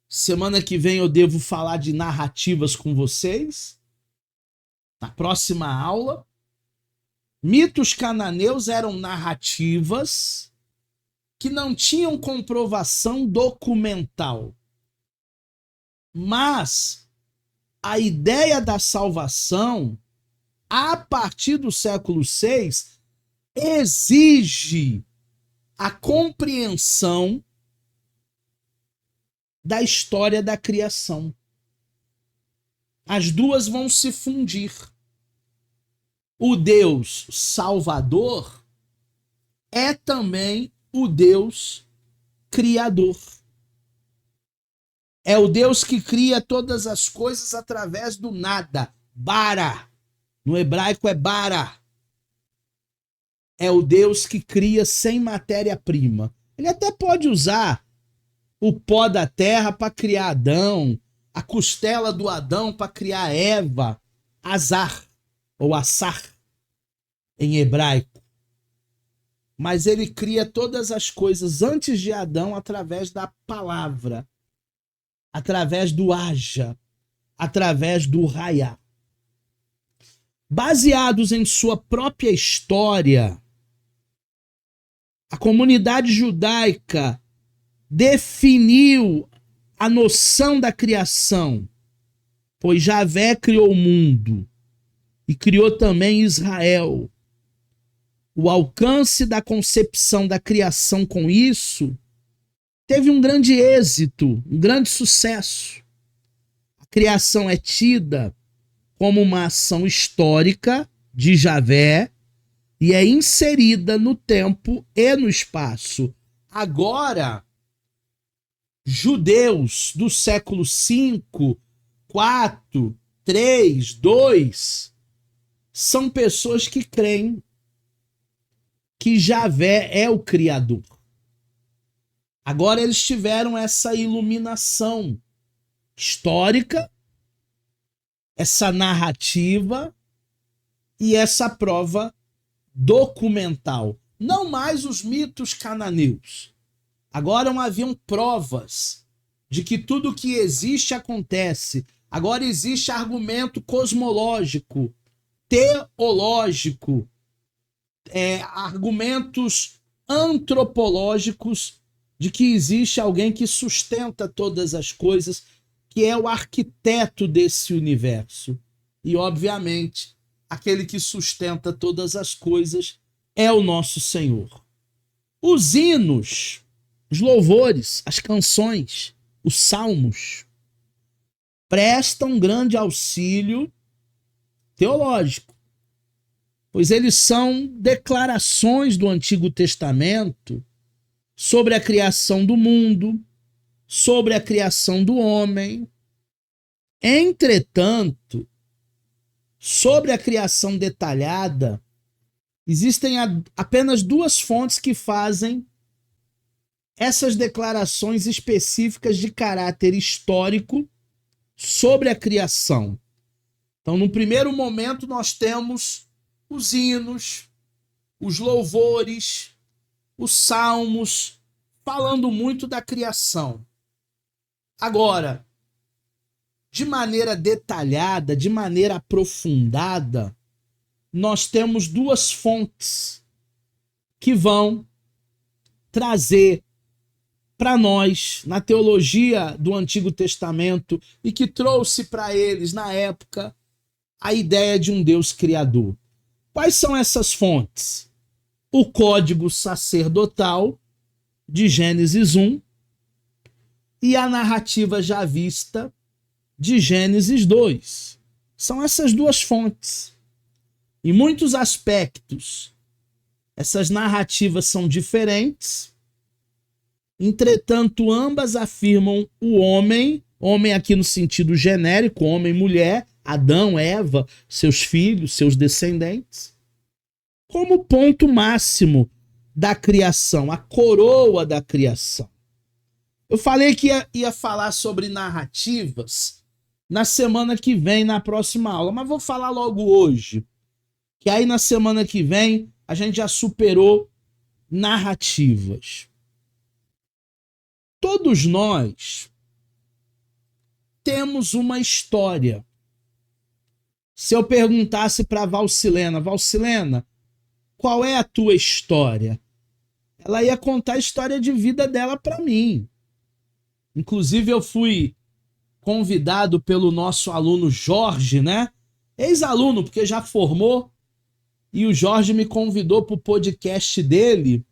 Semana que vem eu devo falar de narrativas com vocês, na próxima aula. Mitos cananeus eram narrativas que não tinham comprovação documental. Mas a ideia da salvação, a partir do século VI, exige a compreensão da história da criação. As duas vão se fundir. O Deus Salvador é também o Deus Criador. É o Deus que cria todas as coisas através do nada. Bara. No hebraico é bara. É o Deus que cria sem matéria-prima. Ele até pode usar o pó da terra para criar Adão, a costela do Adão para criar Eva, Azar, ou Assar, em hebraico. Mas ele cria todas as coisas antes de Adão através da palavra, através do haja, através do raiá. Baseados em sua própria história, a comunidade judaica definiu a noção da criação, pois Javé criou o mundo e criou também Israel. O alcance da concepção da criação com isso teve um grande êxito, um grande sucesso. A criação é tida como uma ação histórica de Javé e é inserida no tempo e no espaço. Agora, judeus do século V, IV, III, II, são pessoas que creem que Javé é o Criador. Agora eles tiveram essa iluminação histórica, essa narrativa e essa prova documental. Não mais os mitos cananeus. Agora haviam provas de que tudo que existe acontece. Agora existe argumento cosmológico, teológico, argumentos antropológicos de que existe alguém que sustenta todas as coisas, que é o arquiteto desse universo. E, obviamente, aquele que sustenta todas as coisas é o nosso Senhor. Os hinos, os louvores, as canções, os salmos, prestam grande auxílio teológico, pois eles são declarações do Antigo Testamento sobre a criação do mundo, sobre a criação do homem. Entretanto, sobre a criação detalhada, existem apenas duas fontes que fazem essas declarações específicas de caráter histórico sobre a criação. Então, no primeiro momento, nós temos os hinos, os louvores, os salmos, falando muito da criação. Agora, de maneira detalhada, de maneira aprofundada, nós temos duas fontes que vão trazer para nós, na teologia do Antigo Testamento, e que trouxe para eles, na época, a ideia de um Deus criador. Quais são essas fontes? O código sacerdotal de Gênesis 1 e a narrativa já vista de Gênesis 2. São essas duas fontes. Em muitos aspectos, essas narrativas são diferentes. Entretanto, ambas afirmam o homem aqui no sentido genérico, homem e mulher, Adão, Eva, seus filhos, seus descendentes, como ponto máximo da criação, a coroa da criação. Eu falei que ia falar sobre narrativas na semana que vem, na próxima aula, mas vou falar logo hoje, que aí na semana que vem a gente já superou narrativas. Todos nós temos uma história. Se eu perguntasse para Valcilena, Valcilena, qual é a tua história? Ela ia contar a história de vida dela para mim. Inclusive, eu fui convidado pelo nosso aluno Jorge, né? Ex-aluno, porque já formou. E o Jorge me convidou para o podcast dele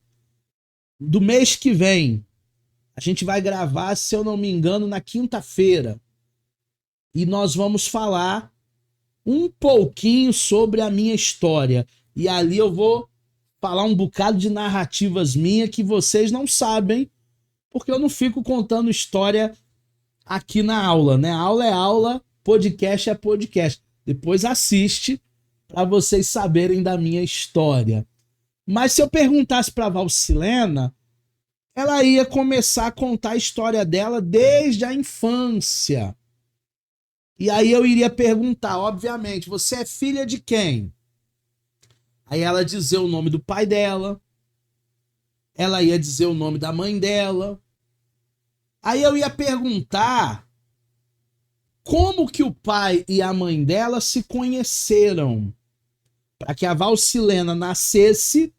do mês que vem. A gente vai gravar, se eu não me engano, na quinta-feira. E nós vamos falar um pouquinho sobre a minha história. E ali eu vou falar um bocado de narrativas minhas que vocês não sabem, porque eu não fico contando história aqui na aula, né? Aula é aula, podcast é podcast. Depois assiste para vocês saberem da minha história. Mas se eu perguntasse para Valcilena, ela ia começar a contar a história dela desde a infância. E aí eu iria perguntar, obviamente, você é filha de quem? Aí ela ia dizer o nome do pai dela, ela ia dizer o nome da mãe dela. Aí eu ia perguntar como que o pai e a mãe dela se conheceram. Para que a Valcilena nascesse,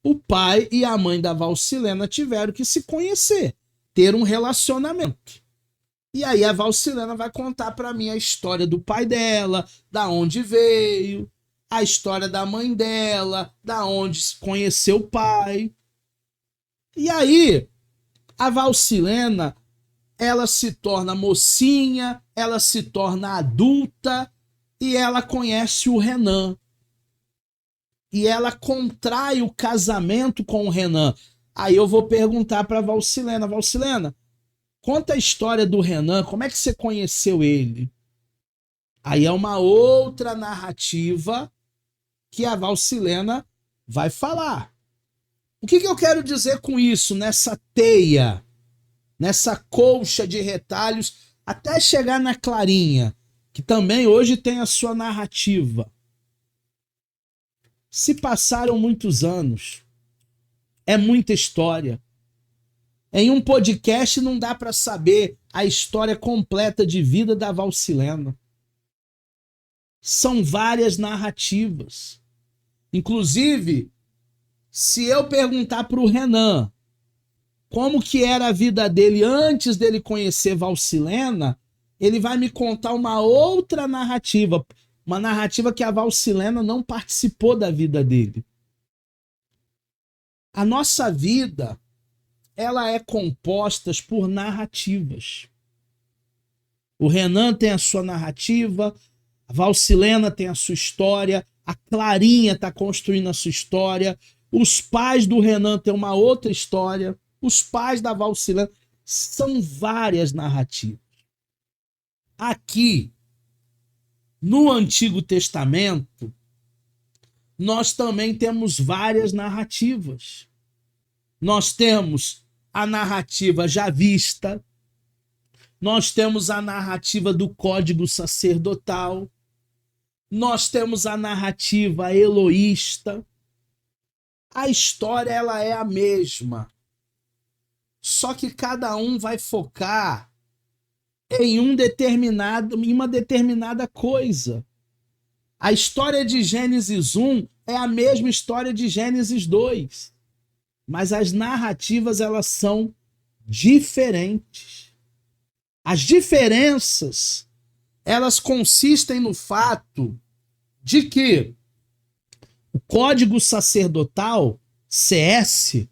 o pai e a mãe da Valcilena tiveram que se conhecer, ter um relacionamento. E aí a Valcilena vai contar para mim a história do pai dela, da onde veio, a história da mãe dela, da onde conheceu o pai. E aí a Valcilena, ela se torna mocinha, ela se torna adulta e ela conhece o Renan. E ela contrai o casamento com o Renan. Aí eu vou perguntar para Valcilena, Valcilena, conta a história do Renan, como é que você conheceu ele? Aí é uma outra narrativa que a Valcilena vai falar. O que eu quero dizer com isso, nessa teia, nessa colcha de retalhos, até chegar na Clarinha, que também hoje tem a sua narrativa. Se passaram muitos anos, é muita história. Em um podcast não dá para saber a história completa de vida da Valcilena. São várias narrativas. Inclusive, se eu perguntar para o Renan como que era a vida dele antes dele conhecer Valcilena, ele vai me contar uma outra narrativa. Uma narrativa que a Valcilena não participou da vida dele. A nossa vida, ela é composta por narrativas. O Renan tem a sua narrativa, a Valcilena tem a sua história, a Clarinha está construindo a sua história, os pais do Renan têm uma outra história, os pais da Valcilena, são várias narrativas. Aqui, no Antigo Testamento, nós também temos várias narrativas. Nós temos a narrativa já vista, nós temos a narrativa do Código Sacerdotal, nós temos a narrativa eloísta. A história ela é a mesma, só que cada um vai focar em uma determinada coisa. A história de Gênesis 1 é a mesma história de Gênesis 2, mas as narrativas elas são diferentes. As diferenças elas consistem no fato de que o Código Sacerdotal, CS,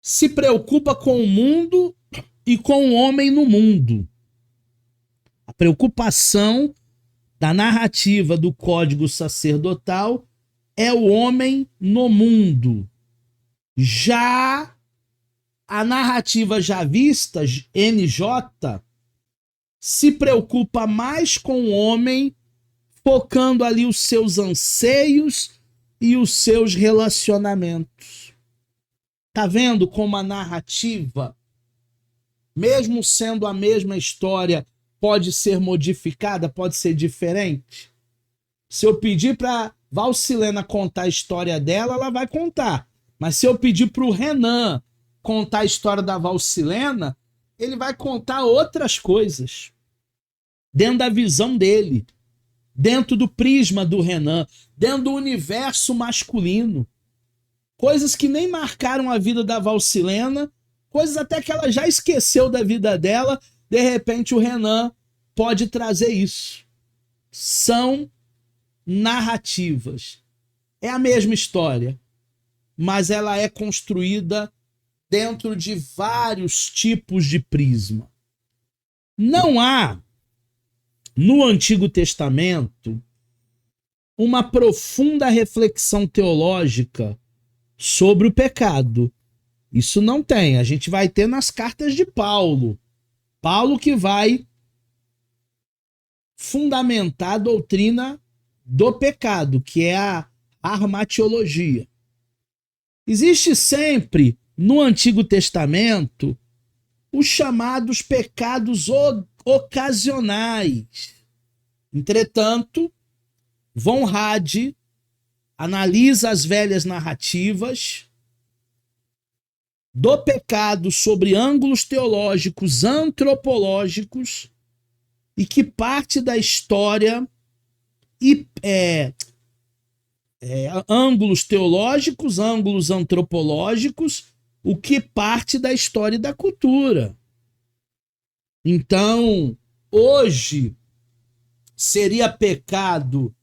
se preocupa com o mundo e com o homem no mundo. A preocupação da narrativa do Código Sacerdotal é o homem no mundo. Já a narrativa javista, NJ, se preocupa mais com o homem, focando ali os seus anseios e os seus relacionamentos. Tá vendo como a narrativa, mesmo sendo a mesma história, pode ser modificada, pode ser diferente? Se eu pedir para Valcilena contar a história dela, ela vai contar. Mas se eu pedir para o Renan contar a história da Valcilena, ele vai contar outras coisas. Dentro da visão dele. Dentro do prisma do Renan. Dentro do universo masculino. Coisas que nem marcaram a vida da Valcilena. Coisas até que ela já esqueceu da vida dela. De repente o Renan pode trazer isso. São narrativas. É a mesma história, mas ela é construída dentro de vários tipos de prisma. Não há, no Antigo Testamento, uma profunda reflexão teológica sobre o pecado. Isso não tem. A gente vai ter nas cartas de Paulo. Paulo que vai fundamentar a doutrina do pecado, que é a armatiologia. Existe sempre, no Antigo Testamento, os chamados pecados ocasionais. Entretanto, Von Rad analisa as velhas narrativas do pecado sobre ângulos teológicos, antropológicos, e que parte da história ângulos teológicos, ângulos antropológicos, o que parte da história e da cultura. Então, hoje, seria pecado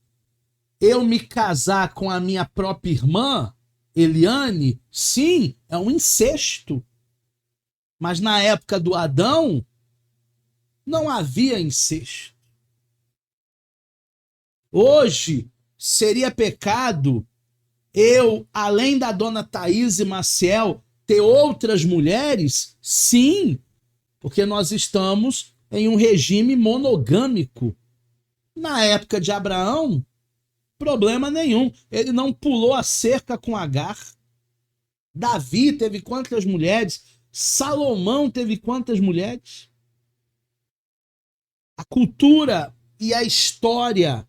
eu me casar com a minha própria irmã, Eliane? Sim, é um incesto. Mas na época do Adão, não havia incesto. Hoje, seria pecado eu, além da dona Thaís e Maciel, ter outras mulheres? Sim, porque nós estamos em um regime monogâmico. Na época de Abraão, problema nenhum. Ele não pulou a cerca com Agar. Davi teve quantas mulheres? Salomão teve quantas mulheres? A cultura e a história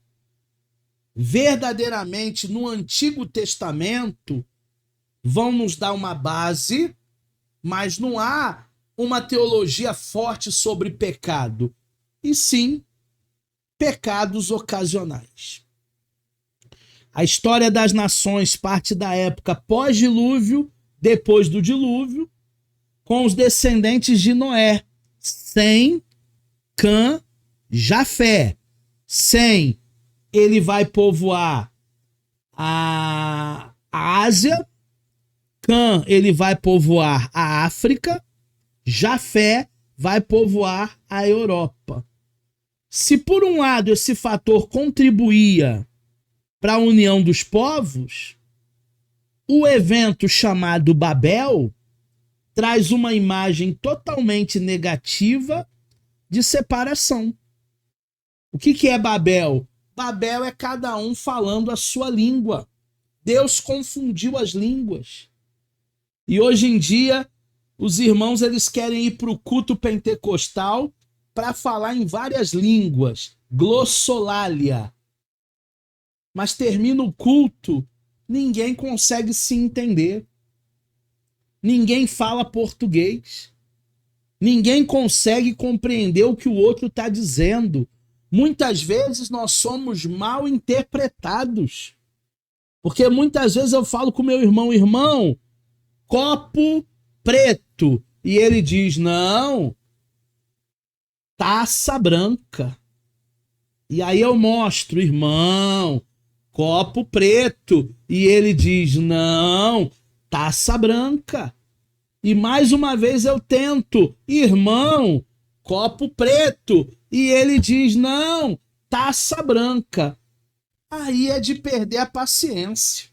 verdadeiramente no Antigo Testamento vão nos dar uma base, mas não há uma teologia forte sobre pecado, e sim pecados ocasionais. A história das nações parte da época pós-dilúvio, depois do dilúvio, com os descendentes de Noé, Sem, Cã, Jafé. Sem, ele vai povoar a Ásia. Cã, ele vai povoar a África. Jafé vai povoar a Europa. Se por um lado esse fator contribuía para a união dos povos, o evento chamado Babel traz uma imagem totalmente negativa de separação. O que é Babel? Babel é cada um falando a sua língua. Deus confundiu as línguas. E hoje em dia, os irmãos eles querem ir para o culto pentecostal para falar em várias línguas. Glossolalia. mas termina o culto, ninguém consegue se entender. Ninguém fala português. Ninguém consegue compreender o que o outro está dizendo. Muitas vezes nós somos mal interpretados. Porque muitas vezes eu falo com meu irmão, copo preto. E ele diz, não, taça branca. E aí eu mostro, irmão, copo preto. E ele diz, não, taça branca. E mais uma vez eu tento, irmão, copo preto. E ele diz, não, taça branca. Aí é de perder a paciência.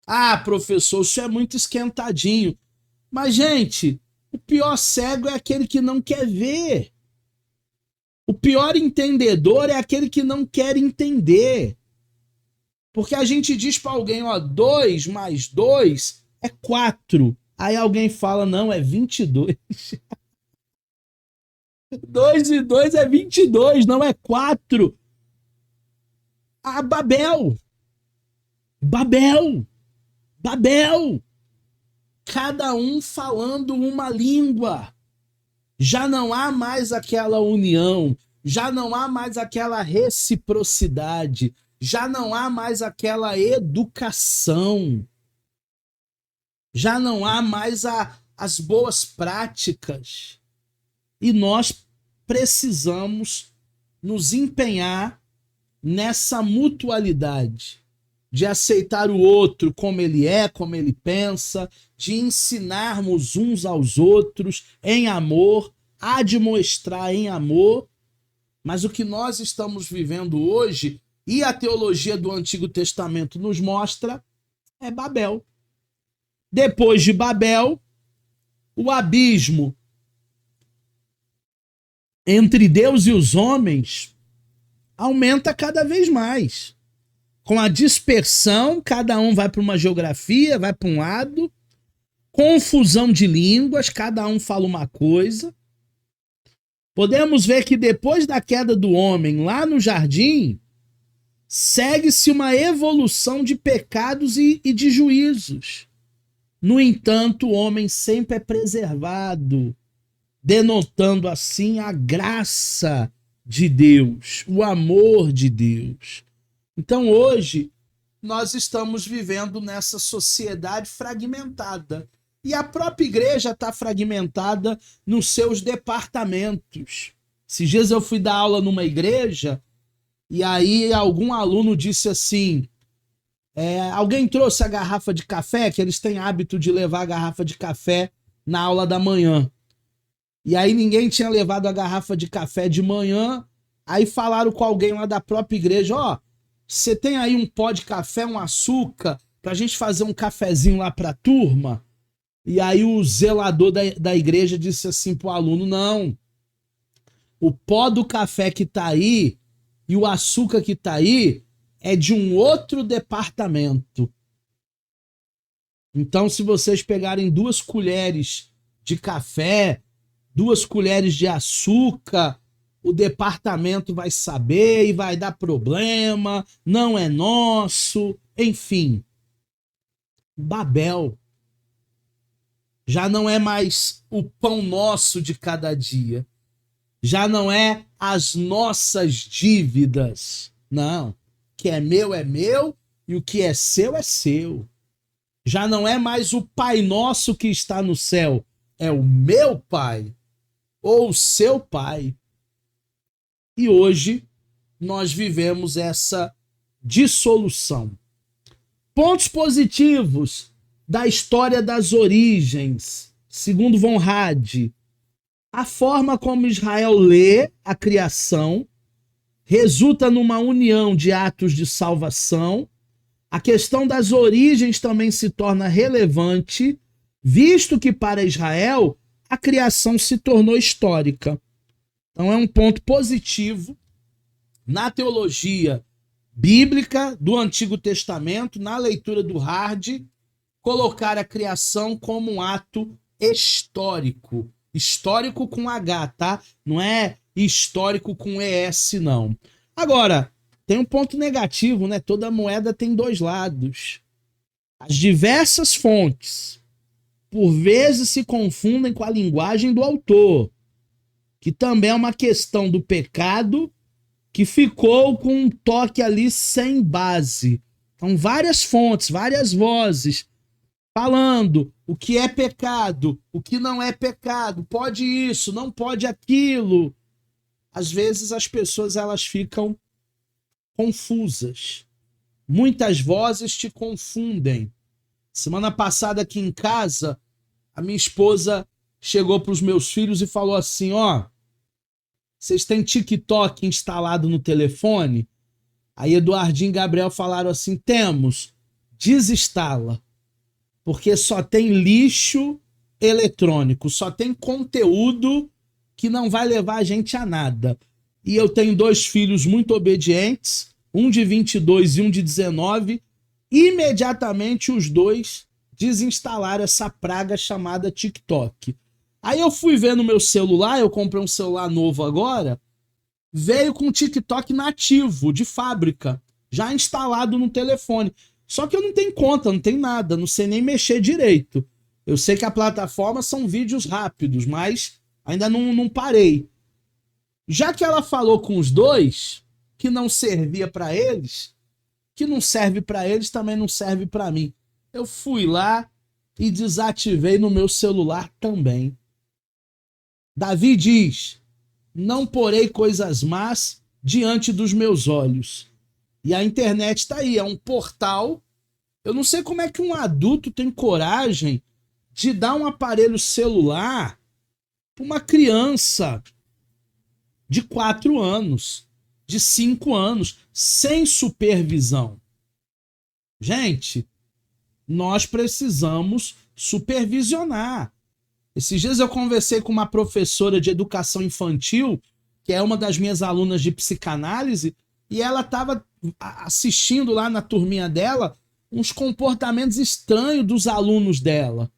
Ah, professor, isso é muito esquentadinho. Mas, gente, o pior cego é aquele que não quer ver. O pior entendedor é aquele que não quer entender. Porque a gente diz para alguém, ó, 2 mais 2 é 4. Aí alguém fala, não, é 22. 2 e 2 é 22, não é 4. Ah, Babel. Babel. Babel. Cada um falando uma língua. Já não há mais aquela união, já não há mais aquela reciprocidade, já não há mais aquela educação, já não há mais as boas práticas. E nós precisamos nos empenhar nessa mutualidade, de aceitar o outro como ele é, como ele pensa, de ensinarmos uns aos outros em amor, admoestrar em amor. Mas o que nós estamos vivendo hoje, e a teologia do Antigo Testamento nos mostra, é Babel. Depois de Babel, o abismo entre Deus e os homens aumenta cada vez mais. Com a dispersão, cada um vai para uma geografia, vai para um lado, confusão de línguas, cada um fala uma coisa. Podemos ver que depois da queda do homem lá no jardim, segue-se uma evolução de pecados e de juízos. No entanto, o homem sempre é preservado, denotando assim a graça de Deus, o amor de Deus. Então hoje nós estamos vivendo nessa sociedade fragmentada. E a própria igreja está fragmentada nos seus departamentos. Esses dias eu fui dar aula numa igreja e aí algum aluno disse assim, alguém trouxe a garrafa de café, que eles têm hábito de levar a garrafa de café na aula da manhã. E aí ninguém tinha levado a garrafa de café de manhã, aí falaram com alguém lá da própria igreja, ó, você tem aí um pó de café, um açúcar, pra gente fazer um cafezinho lá pra turma? E aí o zelador da igreja disse assim pro aluno, não, o pó do café que tá aí e o açúcar que tá aí é de um outro departamento. Então, se vocês pegarem 2 colheres de café, 2 colheres de açúcar, o departamento vai saber e vai dar problema, não é nosso, enfim. Babel já não é mais o pão nosso de cada dia, já não é as nossas dívidas, não. O que é meu e o que é seu é seu. Já não é mais o Pai Nosso que está no céu, é o meu Pai ou o seu Pai. E hoje nós vivemos essa dissolução. Pontos positivos da história das origens, segundo von Rad. A forma como Israel lê a criação resulta numa união de atos de salvação. A questão das origens também se torna relevante, visto que para Israel a criação se tornou histórica. Então é um ponto positivo na teologia bíblica do Antigo Testamento, na leitura do Hard, colocar a criação como um ato histórico. Histórico com H, tá? Não é histórico com ES, não. Agora, tem um ponto negativo, né? Toda moeda tem dois lados. As diversas fontes, por vezes, se confundem com a linguagem do autor, que também é uma questão do pecado que ficou com um toque ali sem base. Então, várias fontes, várias vozes falando o que é pecado, o que não é pecado, pode isso, não pode aquilo. Às vezes as pessoas elas ficam confusas. Muitas vozes te confundem. Semana passada aqui em casa, a minha esposa chegou para os meus filhos e falou assim, ó, vocês têm TikTok instalado no telefone? Aí Eduardinho e Gabriel falaram assim, temos, desinstala, porque só tem lixo eletrônico, só tem conteúdo que não vai levar a gente a nada. E eu tenho dois filhos muito obedientes, um de 22 e um de 19, imediatamente os dois desinstalaram essa praga chamada TikTok. Aí eu fui ver no meu celular, eu comprei um celular novo agora, veio com TikTok nativo, de fábrica, já instalado no telefone. Só que eu não tenho conta, não tenho nada, não sei nem mexer direito. Eu sei que a plataforma são vídeos rápidos, mas ainda não parei. Já que ela falou com os dois, que não servia para eles, que não serve para eles, também não serve para mim. Eu fui lá e desativei no meu celular também. Davi diz, não porei coisas más diante dos meus olhos. E a internet está aí, é um portal. Eu não sei como é que um adulto tem coragem de dar um aparelho celular para uma criança de 4 anos, de 5 anos, sem supervisão. Gente, nós precisamos supervisionar. Esses dias eu conversei com uma professora de educação infantil, que é uma das minhas alunas de psicanálise, e ela estava assistindo lá na turminha dela uns comportamentos estranhos dos alunos dela.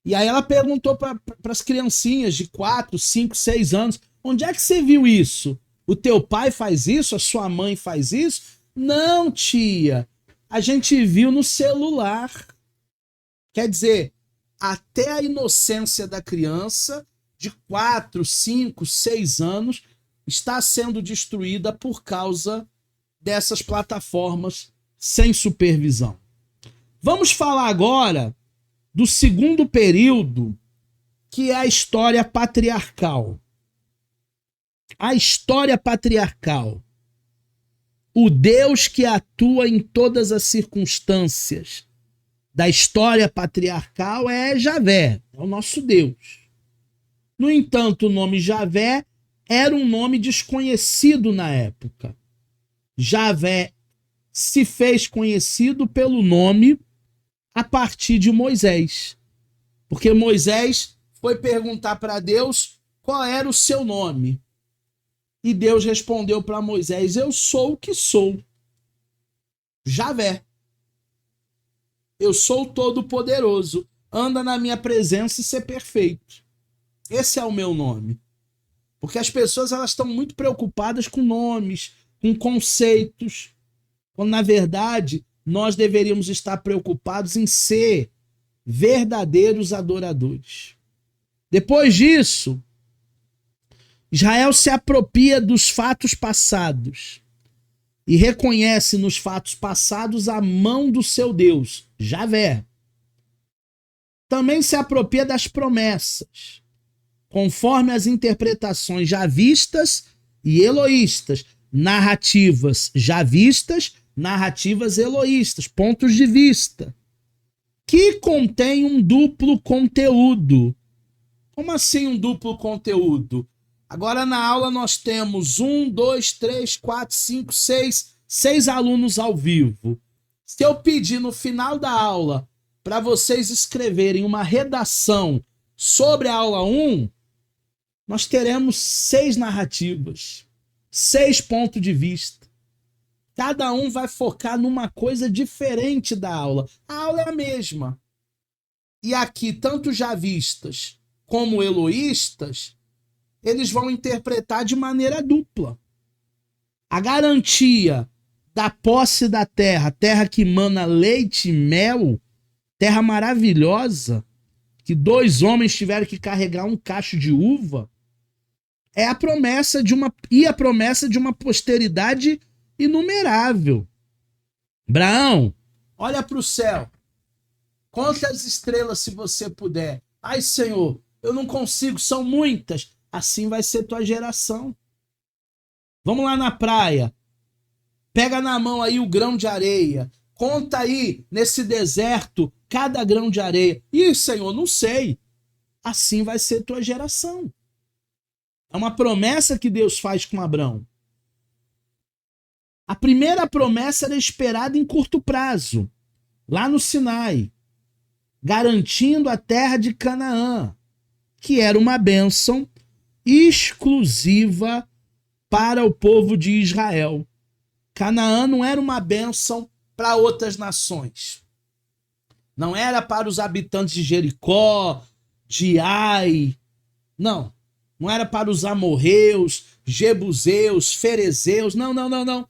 E aí ela perguntou para as criancinhas de 4, 5, 6 anos, onde é que você viu isso? O teu pai faz isso? A sua mãe faz isso? Não, tia. A gente viu no celular. Quer dizer, até a inocência da criança de 4, 5, 6 anos está sendo destruída por causa dessas plataformas sem supervisão. Vamos falar agora do segundo período, que é a história patriarcal. A história patriarcal. O Deus que atua em todas as circunstâncias da história patriarcal é Javé, é o nosso Deus. No entanto, o nome Javé era um nome desconhecido na época. Javé se fez conhecido pelo nome a partir de Moisés. Porque Moisés foi perguntar para Deus qual era o seu nome. E Deus respondeu para Moisés, eu sou o que sou. Javé. Eu sou o Todo-Poderoso. Anda na minha presença e ser perfeito. Esse é o meu nome. Porque as pessoas elas estão muito preocupadas com nomes, com conceitos, quando na verdade nós deveríamos estar preocupados em ser verdadeiros adoradores. Depois disso, Israel se apropria dos fatos passados e reconhece nos fatos passados a mão do seu Deus, Javé. Também se apropria das promessas, conforme as interpretações javistas e eloístas, narrativas javistas, narrativas eloístas, pontos de vista, que contém um duplo conteúdo. Como assim um duplo conteúdo? Agora na aula nós temos 1, 2, 3, 4, 5, 6 alunos ao vivo. Se eu pedir no final da aula para vocês escreverem uma redação sobre a aula 1, nós teremos 6 narrativas, 6 pontos de vista. Cada um vai focar numa coisa diferente da aula. A aula é a mesma. E aqui, tanto javistas como eloístas, eles vão interpretar de maneira dupla. A garantia da posse da terra, terra que mana leite e mel, terra maravilhosa, que 2 homens tiveram que carregar um cacho de uva, é a promessa de uma posteridade inumerável. Abraão, olha para o céu, conta as estrelas se você puder. Ai, Senhor, eu não consigo, são muitas. Assim vai ser tua geração. Vamos lá na praia, pega na mão aí o grão de areia, conta aí nesse deserto cada grão de areia. Ih, Senhor, não sei. Assim vai ser tua geração. É uma promessa que Deus faz com Abraão. A primeira promessa era esperada em curto prazo, lá no Sinai, garantindo a terra de Canaã, que era uma bênção exclusiva para o povo de Israel. Canaã não era uma bênção para outras nações. Não era para os habitantes de Jericó, de Ai. Não. Não era para os amorreus, jebuseus, ferezeus. Não.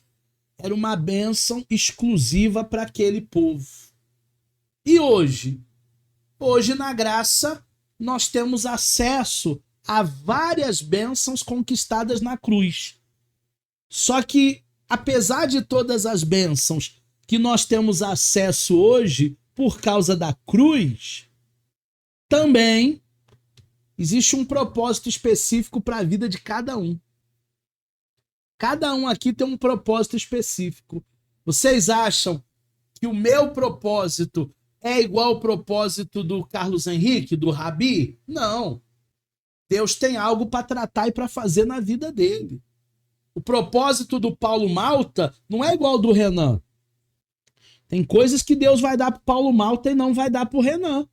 Era uma bênção exclusiva para aquele povo. E hoje? Hoje, na graça, nós temos acesso a várias bênçãos conquistadas na cruz. Só que, apesar de todas as bênçãos que nós temos acesso hoje, por causa da cruz, também existe um propósito específico para a vida de cada um. Cada um aqui tem um propósito específico. Vocês acham que o meu propósito é igual ao propósito do Carlos Henrique, do Rabi? Não. Deus tem algo para tratar e para fazer na vida dele. O propósito do Paulo Malta não é igual ao do Renan. Tem coisas que Deus vai dar para o Paulo Malta e não vai dar para o Renan.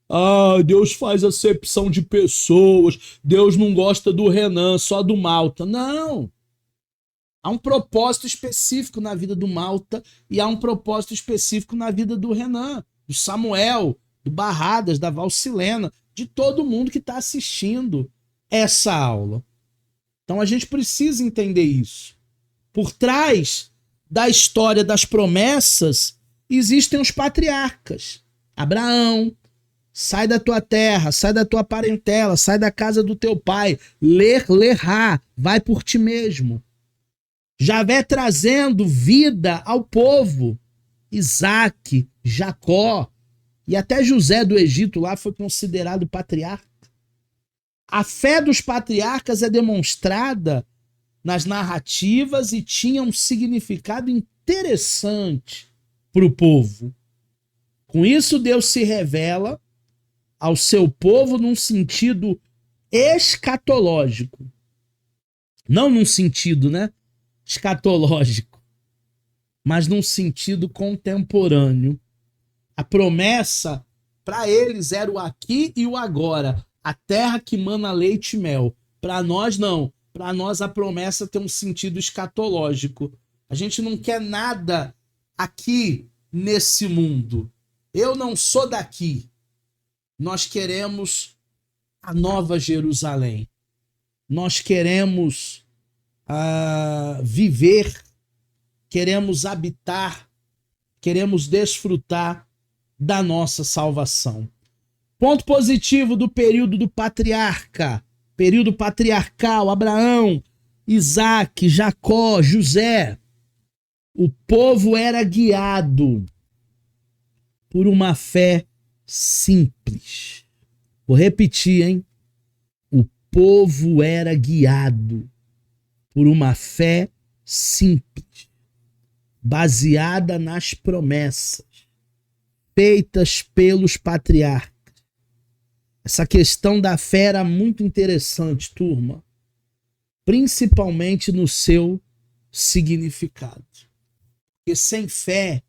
Ah, Deus faz acepção de pessoas. Deus não gosta do Renan, só do Malta. Não. Há um propósito específico na vida do Malta e há um propósito específico na vida do Renan, do Samuel, do Barradas, da Valcilena, de todo mundo que está assistindo essa aula. Então a gente precisa entender isso. Por trás da história das promessas existem os patriarcas. Abraão, sai da tua terra, sai da tua parentela, sai da casa do teu pai. Lerá, vai por ti mesmo. Javé trazendo vida ao povo. Isaac, Jacó e até José do Egito lá foi considerado patriarca. A fé dos patriarcas é demonstrada nas narrativas e tinha um significado interessante para o povo. Com isso, Deus se revela ao seu povo num sentido escatológico. Não num sentido, escatológico, mas num sentido contemporâneo. A promessa para eles era o aqui e o agora, a terra que mana leite e mel. Para nós não, para nós a promessa tem um sentido escatológico. A gente não quer nada aqui nesse mundo. Eu não sou daqui. Nós queremos a Nova Jerusalém. Nós queremos viver, queremos habitar, queremos desfrutar da nossa salvação. Ponto positivo do período do patriarca, período patriarcal, Abraão, Isaac, Jacó, José. O povo era guiado por uma fé simples. Vou repetir, hein? O povo era guiado por uma fé simples, baseada nas promessas feitas pelos patriarcas. Essa questão da fé era muito interessante, turma, principalmente no seu significado. Porque sem fé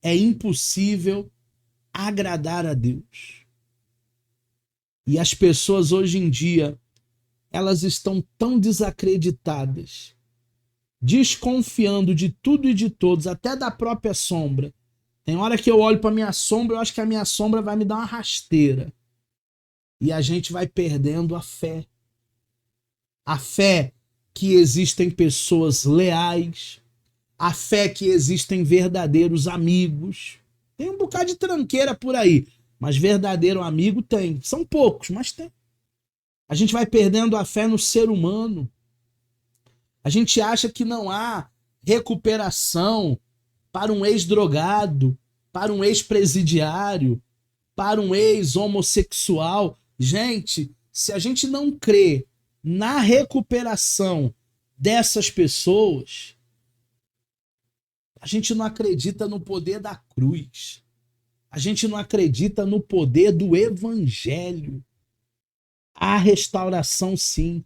é impossível agradar a Deus. E as pessoas hoje em dia, elas estão tão desacreditadas, desconfiando de tudo e de todos, até da própria sombra. Tem hora que eu olho para minha sombra, eu acho que a minha sombra vai me dar uma rasteira. E a gente vai perdendo a fé. A fé que existem pessoas leais, a fé que existem verdadeiros amigos. Tem um bocado de tranqueira por aí, mas verdadeiro amigo tem. São poucos, mas tem. A gente vai perdendo a fé no ser humano. A gente acha que não há recuperação para um ex-drogado, para um ex-presidiário, para um ex-homossexual. Gente, se a gente não crê na recuperação dessas pessoas, a gente não acredita no poder da cruz. A gente não acredita no poder do evangelho. Há restauração, sim.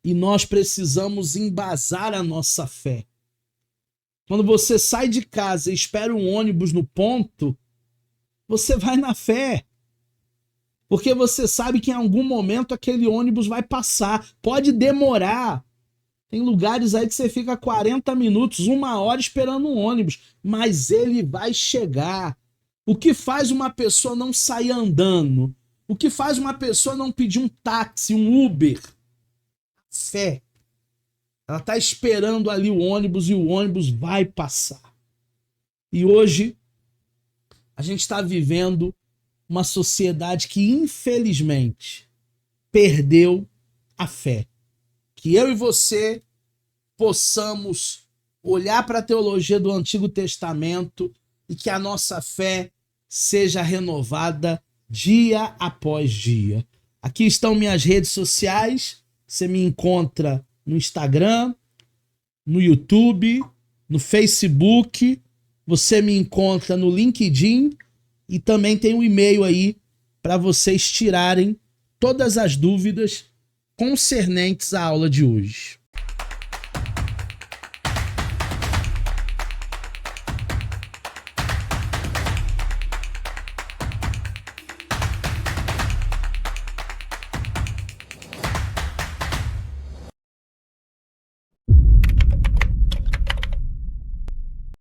E nós precisamos embasar a nossa fé. Quando você sai de casa e espera um ônibus no ponto, você vai na fé. Porque você sabe que em algum momento aquele ônibus vai passar. Pode demorar. Tem lugares aí que você fica 40 minutos, 1 hora esperando um ônibus. Mas ele vai chegar. O que faz uma pessoa não sair andando? O que faz uma pessoa não pedir um táxi, um Uber? Fé. Ela está esperando ali o ônibus e o ônibus vai passar. E hoje a gente está vivendo uma sociedade que, infelizmente, perdeu a fé. Que eu e você possamos olhar para a teologia do Antigo Testamento e que a nossa fé seja renovada dia após dia. Aqui estão minhas redes sociais. Você me encontra no Instagram, no YouTube, no Facebook. Você me encontra no LinkedIn e também tem um e-mail aí para vocês tirarem todas as dúvidas concernentes à aula de hoje.